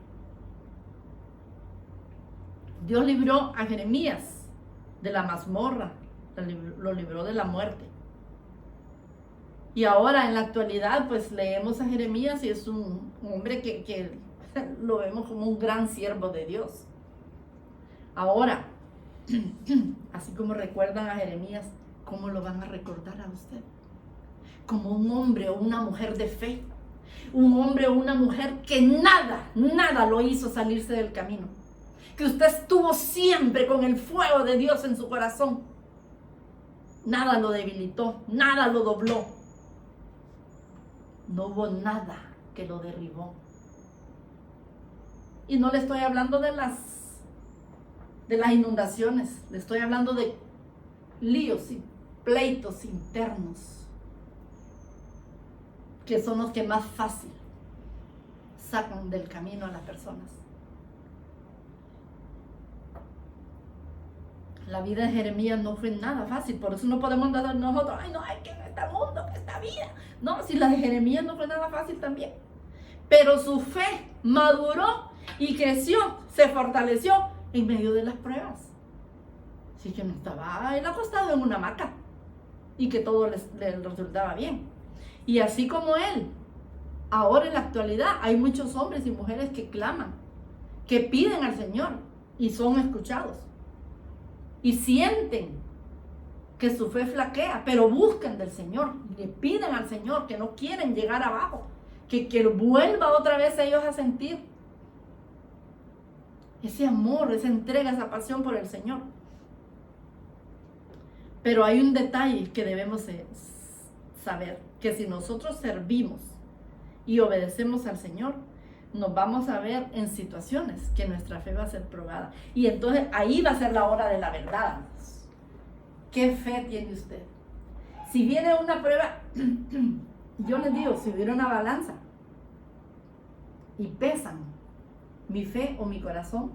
Dios libró a Jeremías de la mazmorra, lo libró de la muerte. Y ahora en la actualidad pues leemos a Jeremías y es un hombre que lo vemos como un gran siervo de Dios. Ahora, así como recuerdan a Jeremías, ¿cómo lo van a recordar a usted? Como un hombre o una mujer de fe. Un hombre o una mujer que nada lo hizo salirse del camino. Que usted estuvo siempre con el fuego de Dios en su corazón. Nada lo debilitó, nada lo dobló. No hubo nada que lo derribó. Y no le estoy hablando de las inundaciones, le estoy hablando de líos y pleitos internos, que son los que más fácil sacan del camino a las personas. La vida de Jeremías no fue nada fácil, por eso no podemos dar nosotros, ay no, que en este mundo, que esta vida. No, si la de Jeremías no fue nada fácil también. Pero su fe maduró y creció, se fortaleció en medio de las pruebas. Así que no estaba él acostado en una hamaca y que todo le resultaba bien. Y así como él, ahora en la actualidad hay muchos hombres y mujeres que claman, que piden al Señor y son escuchados. Y sienten que su fe flaquea, pero buscan del Señor, le piden al Señor, que no quieren llegar abajo, que vuelva otra vez ellos a sentir ese amor, esa entrega, esa pasión por el Señor. Pero hay un detalle que debemos saber, que si nosotros servimos y obedecemos al Señor, nos vamos a ver en situaciones que nuestra fe va a ser probada. Y entonces ahí va a ser la hora de la verdad. ¿Qué fe tiene usted? Si viene una prueba, yo les digo, si hubiera una balanza y pesan mi fe o mi corazón,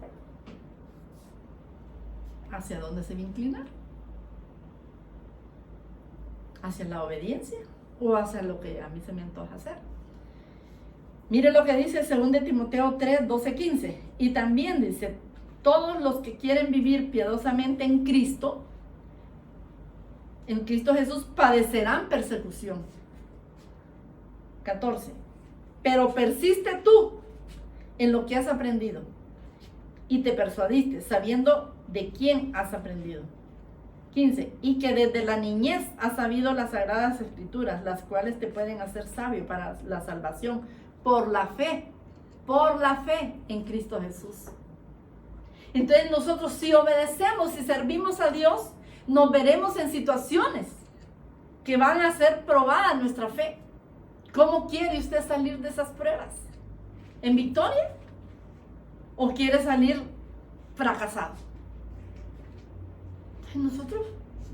¿hacia dónde se va a inclinar? ¿Hacia la obediencia o hacia lo que a mí se me antoja hacer? Mire lo que dice 2 Timoteo 3, 12, 15. Y también dice, todos los que quieren vivir piadosamente en Cristo Jesús, padecerán persecución. 14. Pero persiste tú en lo que has aprendido y te persuadiste, sabiendo de quién has aprendido. 15. Y que desde la niñez has sabido las sagradas escrituras, las cuales te pueden hacer sabio para la salvación por la fe en Cristo Jesús. Entonces nosotros, si obedecemos y servimos a Dios, nos veremos en situaciones que van a ser probadas nuestra fe. ¿Cómo quiere usted salir de esas pruebas? ¿En victoria? ¿O quiere salir fracasado? Nosotros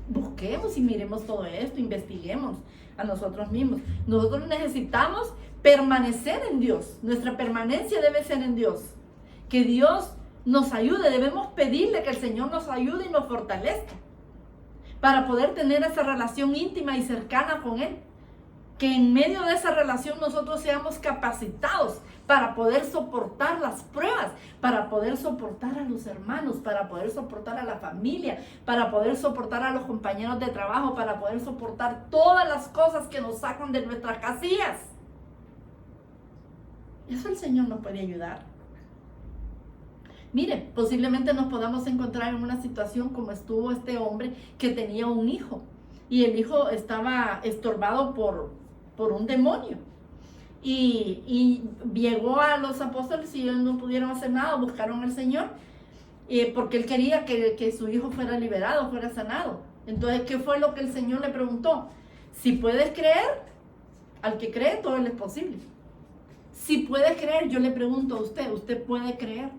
busquemos y miremos todo esto, investiguemos a nosotros mismos. Nosotros necesitamos permanecer en Dios. Nuestra permanencia debe ser en Dios. Que Dios nos ayude. Debemos pedirle que el Señor nos ayude y nos fortalezca para poder tener esa relación íntima y cercana con Él. Que en medio de esa relación nosotros seamos capacitados para poder soportar las pruebas, para poder soportar a los hermanos, para poder soportar a la familia, para poder soportar a los compañeros de trabajo, para poder soportar todas las cosas que nos sacan de nuestras casillas. Eso el Señor nos puede ayudar. Mire, posiblemente nos podamos encontrar en una situación como estuvo este hombre que tenía un hijo y el hijo estaba estorbado por un demonio. Y llegó a los apóstoles y ellos no pudieron hacer nada, buscaron al Señor porque él quería que su hijo fuera liberado, fuera sanado. Entonces, ¿qué fue lo que el Señor le preguntó? Si puedes creer, al que cree todo es posible. Si puede creer, yo le pregunto a usted, ¿usted puede creer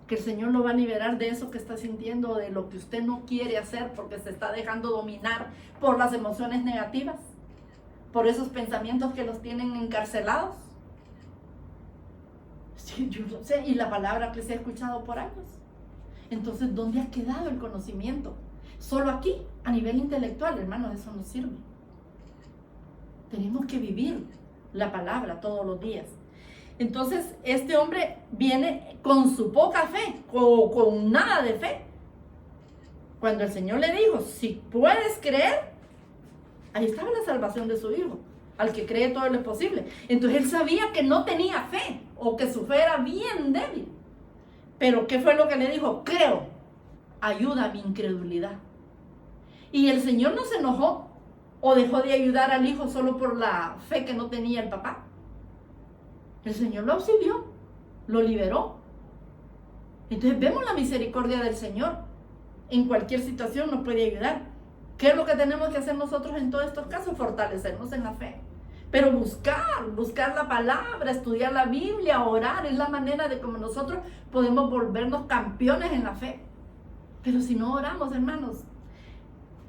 que el Señor lo va a liberar de eso que está sintiendo, de lo que usted no quiere hacer porque se está dejando dominar por las emociones negativas, por esos pensamientos que los tienen encarcelados? Sí, yo no sé, y la palabra que se ha escuchado por años. Entonces, ¿dónde ha quedado el conocimiento? Solo aquí, a nivel intelectual, hermanos, eso no sirve. Tenemos que vivir la palabra todos los días. Entonces, este hombre viene con su poca fe, con nada de fe. Cuando el Señor le dijo, si puedes creer, ahí estaba la salvación de su hijo. Al que cree todo es posible. Entonces él sabía que no tenía fe, o que su fe era bien débil. Pero ¿qué fue lo que le dijo? Creo, ayuda a mi incredulidad. Y el Señor no se enojó o dejó de ayudar al hijo solo por la fe que no tenía el papá. El Señor lo auxilió, lo liberó. Entonces vemos la misericordia del Señor. En cualquier situación nos puede ayudar. ¿Qué es lo que tenemos que hacer nosotros en todos estos casos? Fortalecernos en la fe. Pero buscar la palabra, estudiar la Biblia, orar, es la manera de cómo nosotros podemos volvernos campeones en la fe. Pero si no oramos, hermanos,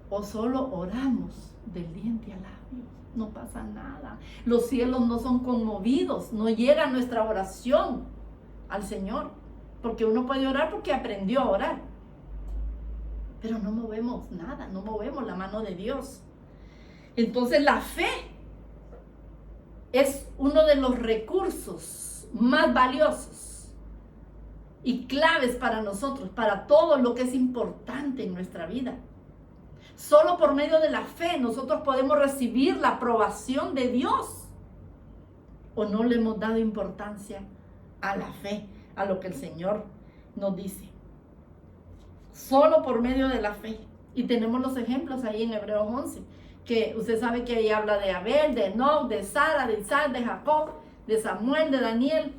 o solo oramos del diente al labio, no pasa nada. Los cielos no son conmovidos, no llega nuestra oración al Señor. Porque uno puede orar porque aprendió a orar. Pero no movemos nada, no movemos la mano de Dios. Entonces la fe es uno de los recursos más valiosos y claves para nosotros, para todo lo que es importante en nuestra vida. Solo por medio de la fe nosotros podemos recibir la aprobación de Dios. ¿O no le hemos dado importancia a la fe, a lo que el Señor nos dice? Solo por medio de la fe. Y tenemos los ejemplos ahí en Hebreos 11, que usted sabe que ahí habla de Abel, de Enoc, de Sara, de Isaac, de Jacob, de Samuel, de Daniel,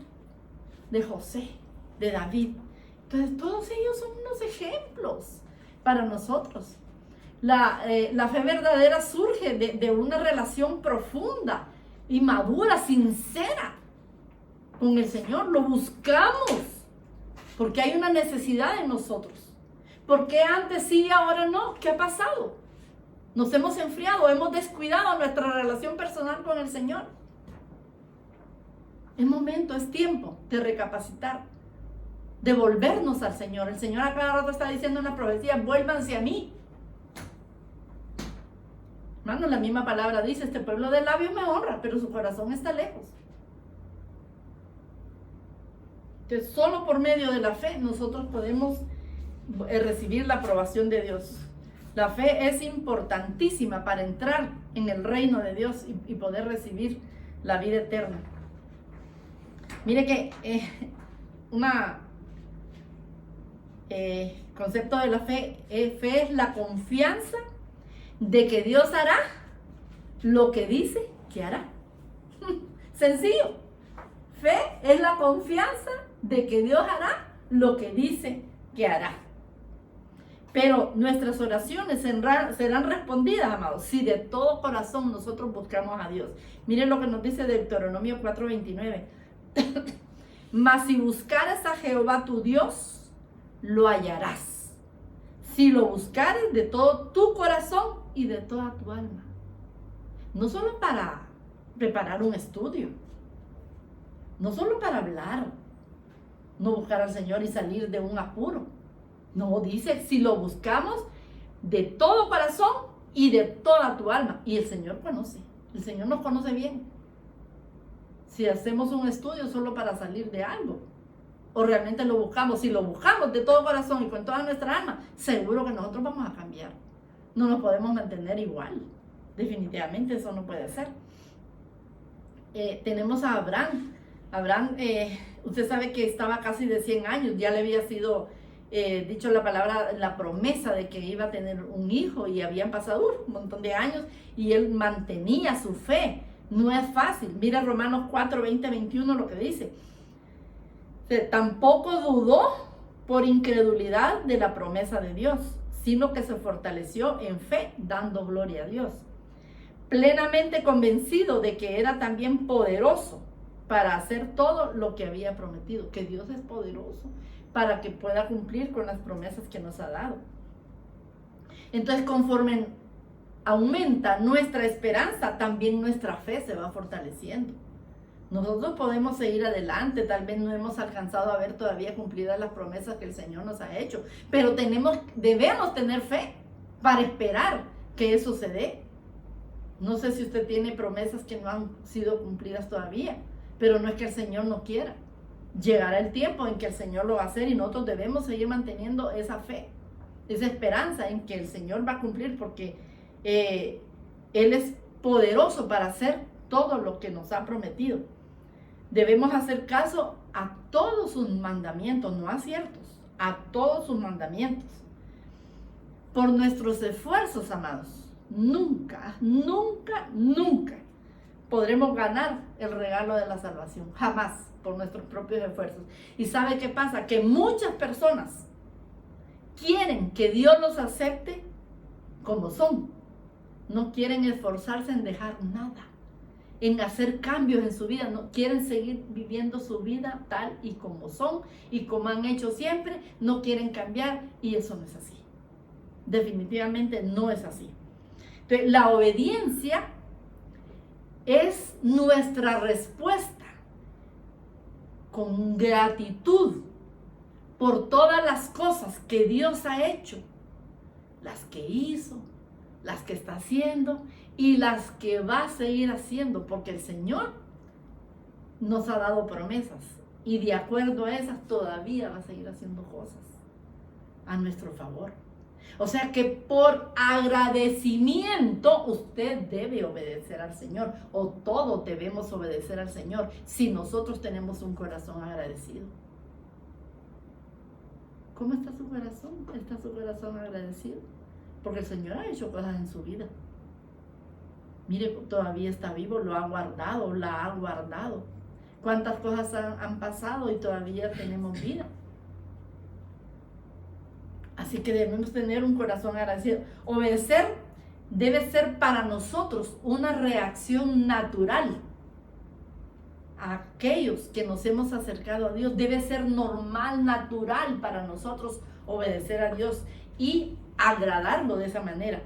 de José, de David. Entonces todos ellos son unos ejemplos para nosotros. La fe verdadera surge de una relación profunda y madura, sincera con el Señor. Lo buscamos porque hay una necesidad en nosotros. ¿Por qué antes sí y ahora no? ¿Qué ha pasado? Nos hemos enfriado, hemos descuidado nuestra relación personal con el Señor. Es momento, es tiempo de recapacitar, de volvernos al Señor. El Señor a cada rato está diciendo en la profecía, vuélvanse a mí. Hermano, la misma palabra dice, este pueblo de labios me honra, pero su corazón está lejos. Entonces, solo por medio de la fe nosotros podemos recibir la aprobación de Dios. La fe es importantísima para entrar en el reino de Dios y poder recibir la vida eterna. Mire que concepto de la fe es la confianza de que Dios hará lo que dice que hará. Sencillo. Fe es la confianza de que Dios hará lo que dice que hará. Pero nuestras oraciones serán respondidas, amados, si de todo corazón nosotros buscamos a Dios. Miren lo que nos dice Deuteronomio 4:29. Mas si buscares a Jehová tu Dios, lo hallarás. Si lo buscares de todo tu corazón y de toda tu alma. No solo para preparar un estudio. No solo para hablar. No buscar al Señor y salir de un apuro. No, dice, si lo buscamos de todo corazón y de toda tu alma. Y el Señor conoce, el Señor nos conoce bien. Si hacemos un estudio solo para salir de algo, o realmente lo buscamos, si lo buscamos de todo corazón y con toda nuestra alma, seguro que nosotros vamos a cambiar. No nos podemos mantener igual. Definitivamente eso no puede ser. Tenemos a Abraham. Abraham, usted sabe que estaba casi de 100 años, ya le había sido dicho la palabra, la promesa de que iba a tener un hijo, y habían pasado un montón de años y él mantenía su fe. No es fácil. Mira Romanos 4, 20, 21 lo que dice. Tampoco dudó por incredulidad de la promesa de Dios, sino que se fortaleció en fe, dando gloria a Dios, plenamente convencido de que era también poderoso para hacer todo lo que había prometido, que Dios es poderoso para que pueda cumplir con las promesas que nos ha dado. Entonces, conforme aumenta nuestra esperanza, también nuestra fe se va fortaleciendo. Nosotros podemos seguir adelante, tal vez no hemos alcanzado a ver todavía cumplidas las promesas que el Señor nos ha hecho, pero debemos tener fe para esperar que eso se dé. No sé si usted tiene promesas que no han sido cumplidas todavía, pero no es que el Señor no quiera. Llegará el tiempo en que el Señor lo va a hacer, y nosotros debemos seguir manteniendo esa fe, esa esperanza en que el Señor va a cumplir, porque Él es poderoso para hacer todo lo que nos ha prometido. Debemos hacer caso a todos sus mandamientos, no a ciertos, a todos sus mandamientos. Por nuestros esfuerzos, amados, nunca podremos ganar el regalo de la salvación, jamás, por nuestros propios esfuerzos. ¿Y sabe qué pasa? Que muchas personas quieren que Dios los acepte como son. No quieren esforzarse en dejar nada, en hacer cambios en su vida. No quieren seguir viviendo su vida tal y como son y como han hecho siempre. No quieren cambiar, y eso no es así. Definitivamente no es así. Entonces, la obediencia es nuestra respuesta con gratitud por todas las cosas que Dios ha hecho, las que hizo, las que está haciendo y las que va a seguir haciendo, porque el Señor nos ha dado promesas, y de acuerdo a esas todavía va a seguir haciendo cosas a nuestro favor. O sea que por agradecimiento usted debe obedecer al Señor, o todos debemos obedecer al Señor si nosotros tenemos un corazón agradecido. ¿Cómo está su corazón? ¿Está su corazón agradecido? Porque el Señor ha hecho cosas en su vida. Mire, todavía está vivo, lo ha guardado, la ha guardado. ¿Cuántas cosas han pasado y todavía tenemos vida? Así que debemos tener un corazón agradecido. Obedecer debe ser para nosotros una reacción natural a aquellos que nos hemos acercado a Dios. Debe ser normal, natural para nosotros obedecer a Dios y agradarlo de esa manera.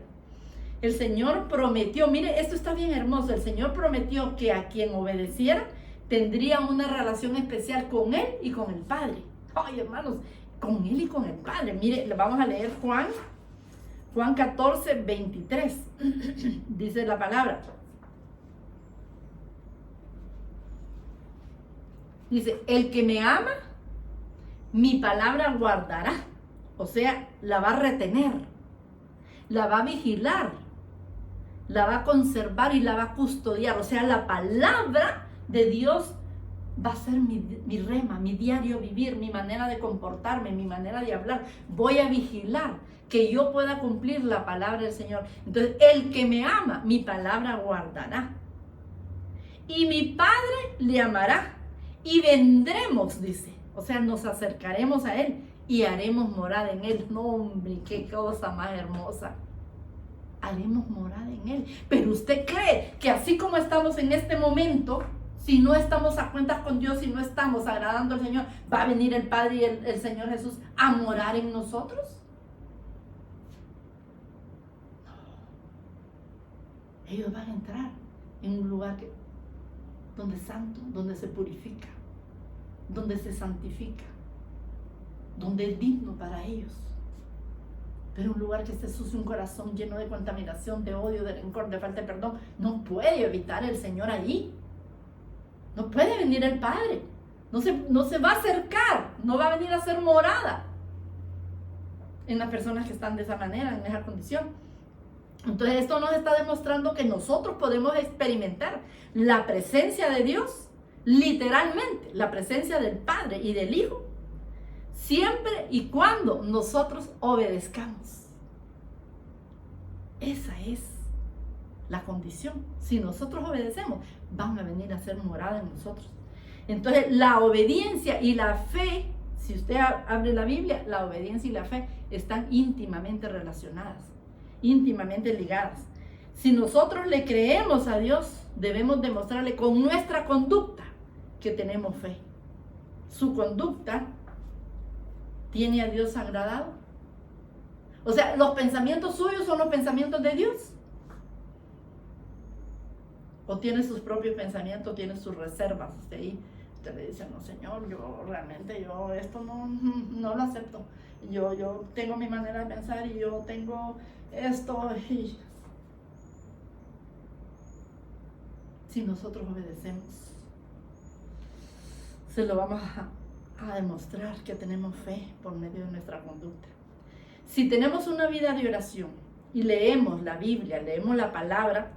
El Señor prometió, mire, esto está bien hermoso, el Señor prometió que a quien obedeciera tendría una relación especial con Él y con el Padre. Ay, hermanos, con Él y con el Padre. Mire, vamos a leer Juan 14, 23. Dice la palabra. Dice, el que me ama, mi palabra guardará. O sea, la va a retener, la va a vigilar, la va a conservar y la va a custodiar. O sea, la palabra de Dios va a ser mi rema, mi diario vivir, mi manera de comportarme, mi manera de hablar. Voy a vigilar que yo pueda cumplir la palabra del Señor. Entonces, el que me ama, mi palabra guardará. Y mi Padre le amará. Y vendremos, dice. O sea, nos acercaremos a Él y haremos morada en Él. No, hombre, qué cosa más hermosa. Haremos morada en Él. Pero usted cree que así como estamos en este momento, si no estamos a cuentas con Dios, si no estamos agradando al Señor, ¿va a venir el Padre y el Señor Jesús a morar en nosotros? No. Ellos van a entrar en un lugar donde es santo, donde se purifica, donde se santifica, donde es digno para ellos. Pero un lugar que esté sucio, un corazón lleno de contaminación, de odio, de rencor, de falta de perdón, no puede habitar el Señor ahí. No puede venir el Padre. No se va a acercar, no va a venir a ser morada en las personas que están de esa manera, en esa condición. Entonces esto nos está demostrando que nosotros podemos experimentar la presencia de Dios, literalmente, la presencia del Padre y del Hijo, siempre y cuando nosotros obedezcamos. Esa es la condición. Si nosotros obedecemos, van a venir a ser morada en nosotros. Entonces la obediencia y la fe, si usted abre la Biblia, la obediencia y la fe están íntimamente relacionadas, íntimamente ligadas. Si nosotros le creemos a Dios, debemos demostrarle con nuestra conducta que tenemos fe. Su conducta tiene a Dios agradado. O sea, los pensamientos suyos son los pensamientos de Dios. O tiene sus propios pensamientos, tiene sus reservas. Usted le dice, no Señor, yo realmente esto no lo acepto. Yo tengo mi manera de pensar y yo tengo esto. Y si nosotros obedecemos, se lo vamos a demostrar que tenemos fe por medio de nuestra conducta. Si tenemos una vida de oración y leemos la Biblia, leemos la palabra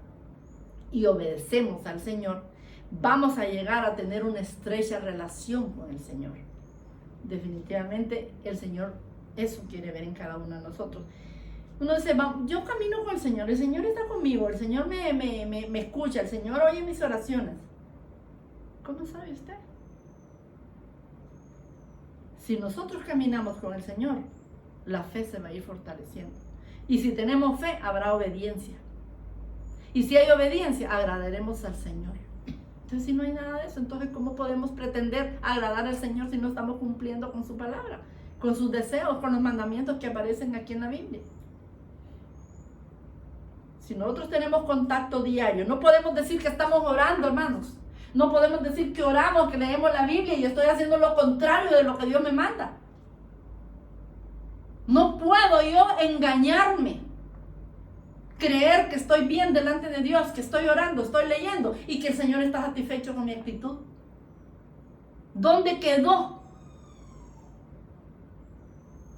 y obedecemos al Señor, vamos a llegar a tener una estrecha relación con el Señor. Definitivamente el Señor eso quiere ver en cada uno de nosotros. Uno dice, yo camino con el Señor está conmigo, el Señor me escucha, el Señor oye mis oraciones. ¿Cómo sabe usted? Si nosotros caminamos con el Señor, la fe se va a ir fortaleciendo. Y si tenemos fe, habrá obediencia. Y si hay obediencia, agradaremos al Señor. Entonces, si no hay nada de eso, entonces ¿cómo podemos pretender agradar al Señor si no estamos cumpliendo con su palabra, con sus deseos, con los mandamientos que aparecen aquí en la Biblia? Si nosotros tenemos contacto diario, no podemos decir que estamos orando, hermanos. No podemos decir que oramos, que leemos la Biblia y estoy haciendo lo contrario de lo que Dios me manda. No puedo yo engañarme, creer que estoy bien delante de Dios, que estoy orando, estoy leyendo y que el Señor está satisfecho con mi actitud. ¿Dónde quedó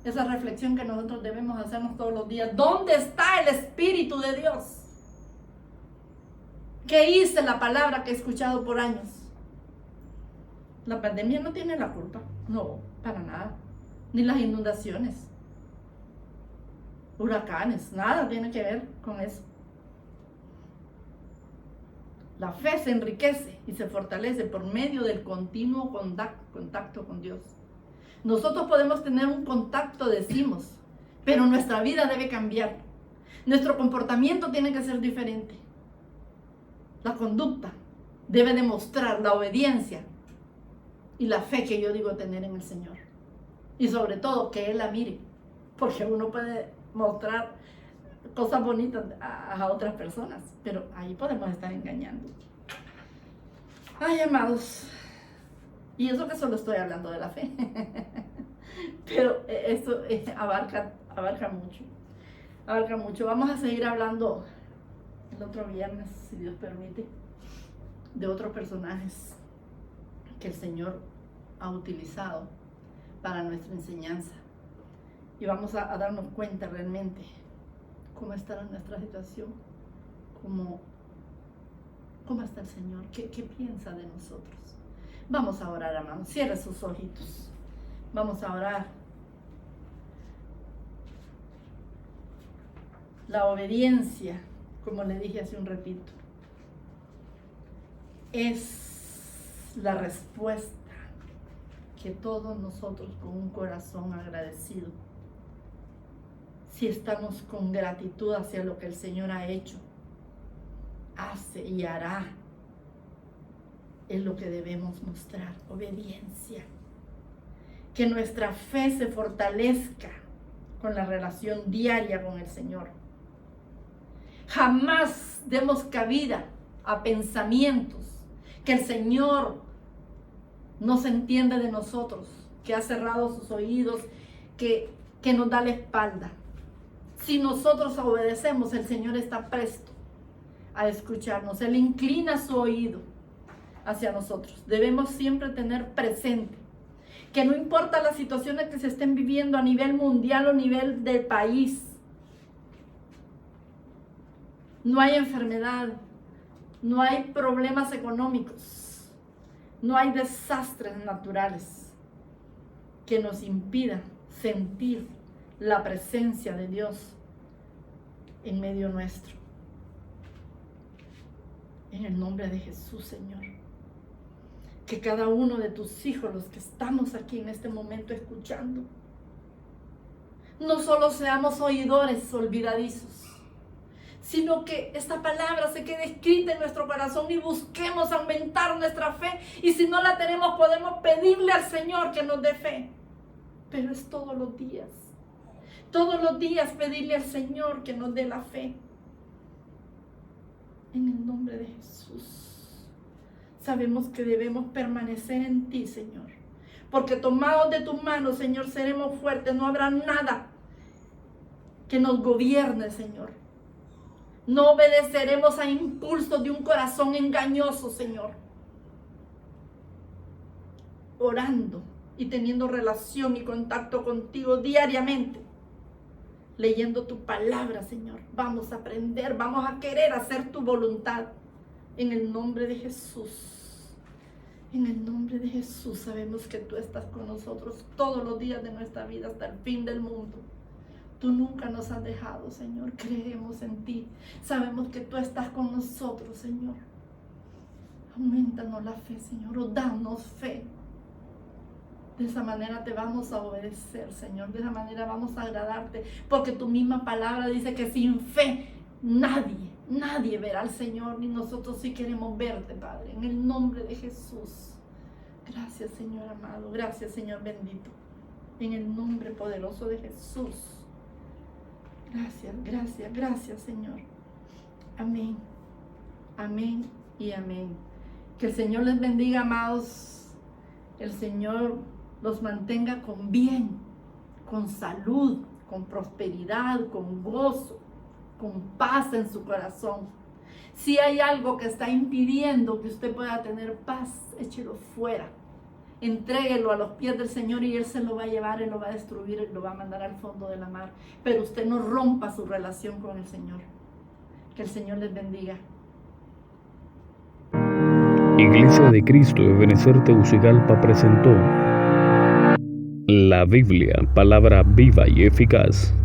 esa reflexión que nosotros debemos hacernos todos los días? ¿Dónde está el Espíritu de Dios? ¿Qué hice la palabra que he escuchado por años? La pandemia no tiene la culpa, no, para nada. Ni las inundaciones, huracanes, nada tiene que ver con eso. La fe se enriquece y se fortalece por medio del continuo contacto con Dios. Nosotros podemos tener un contacto, decimos, pero nuestra vida debe cambiar. Nuestro comportamiento tiene que ser diferente. La conducta debe demostrar la obediencia y la fe que yo digo tener en el Señor. Y sobre todo que Él la mire, porque uno puede mostrar cosas bonitas a otras personas, pero ahí podemos estar engañando. Ay, amados, y eso que solo estoy hablando de la fe, pero esto abarca mucho. Vamos a seguir hablando el otro viernes, si Dios permite, de otros personajes que el Señor ha utilizado para nuestra enseñanza. Y vamos a darnos cuenta realmente cómo está nuestra situación, cómo está el Señor, qué piensa de nosotros. Vamos a orar, hermanos. Cierre sus ojitos. Vamos a orar. La obediencia, como le dije hace un ratito, es la respuesta que todos nosotros con un corazón agradecido, si estamos con gratitud hacia lo que el Señor ha hecho, hace y hará, es lo que debemos mostrar, obediencia. Que nuestra fe se fortalezca con la relación diaria con el Señor. Jamás demos cabida a pensamientos que el Señor no se entiende de nosotros, que ha cerrado sus oídos, que nos da la espalda. Si nosotros obedecemos, el Señor está presto a escucharnos. Él inclina su oído hacia nosotros. Debemos siempre tener presente que no importa las situaciones que se estén viviendo a nivel mundial o a nivel del país, no hay enfermedad, no hay problemas económicos, no hay desastres naturales que nos impidan sentir la presencia de Dios en medio nuestro. En el nombre de Jesús, Señor. Que cada uno de tus hijos, los que estamos aquí en este momento escuchando, no solo seamos oidores olvidadizos, sino que esta palabra se quede escrita en nuestro corazón y busquemos aumentar nuestra fe. Y si no la tenemos, podemos pedirle al Señor que nos dé fe. Pero es todos los días pedirle al Señor que nos dé la fe. En el nombre de Jesús. Sabemos que debemos permanecer en ti, Señor. Porque tomados de tu mano, Señor, seremos fuertes. No habrá nada que nos gobierne, Señor. No obedeceremos a impulsos de un corazón engañoso, Señor. Orando y teniendo relación y contacto contigo diariamente. Leyendo tu palabra, Señor. Vamos a aprender, vamos a querer hacer tu voluntad. En el nombre de Jesús. En el nombre de Jesús sabemos que tú estás con nosotros todos los días de nuestra vida hasta el fin del mundo. Tú nunca nos has dejado, Señor. Creemos en ti. Sabemos que tú estás con nosotros, Señor. Aumentanos la fe, Señor. O danos fe. De esa manera te vamos a obedecer, Señor. De esa manera vamos a agradarte. Porque tu misma palabra dice que sin fe nadie verá al Señor. Ni nosotros sí queremos verte, Padre. En el nombre de Jesús. Gracias, Señor amado. Gracias, Señor bendito. En el nombre poderoso de Jesús. Gracias, Señor. Amén. Amén y amén. Que el Señor les bendiga, amados. El Señor los mantenga con bien, con salud, con prosperidad, con gozo, con paz en su corazón. Si hay algo que está impidiendo que usted pueda tener paz, échelo fuera. Entréguelo a los pies del Señor y Él se lo va a llevar, Él lo va a destruir, Él lo va a mandar al fondo de la mar. Pero usted no rompa su relación con el Señor. Que el Señor les bendiga. Iglesia de Cristo de Ebenecer Tegucigalpa presentó la Biblia, palabra viva y eficaz.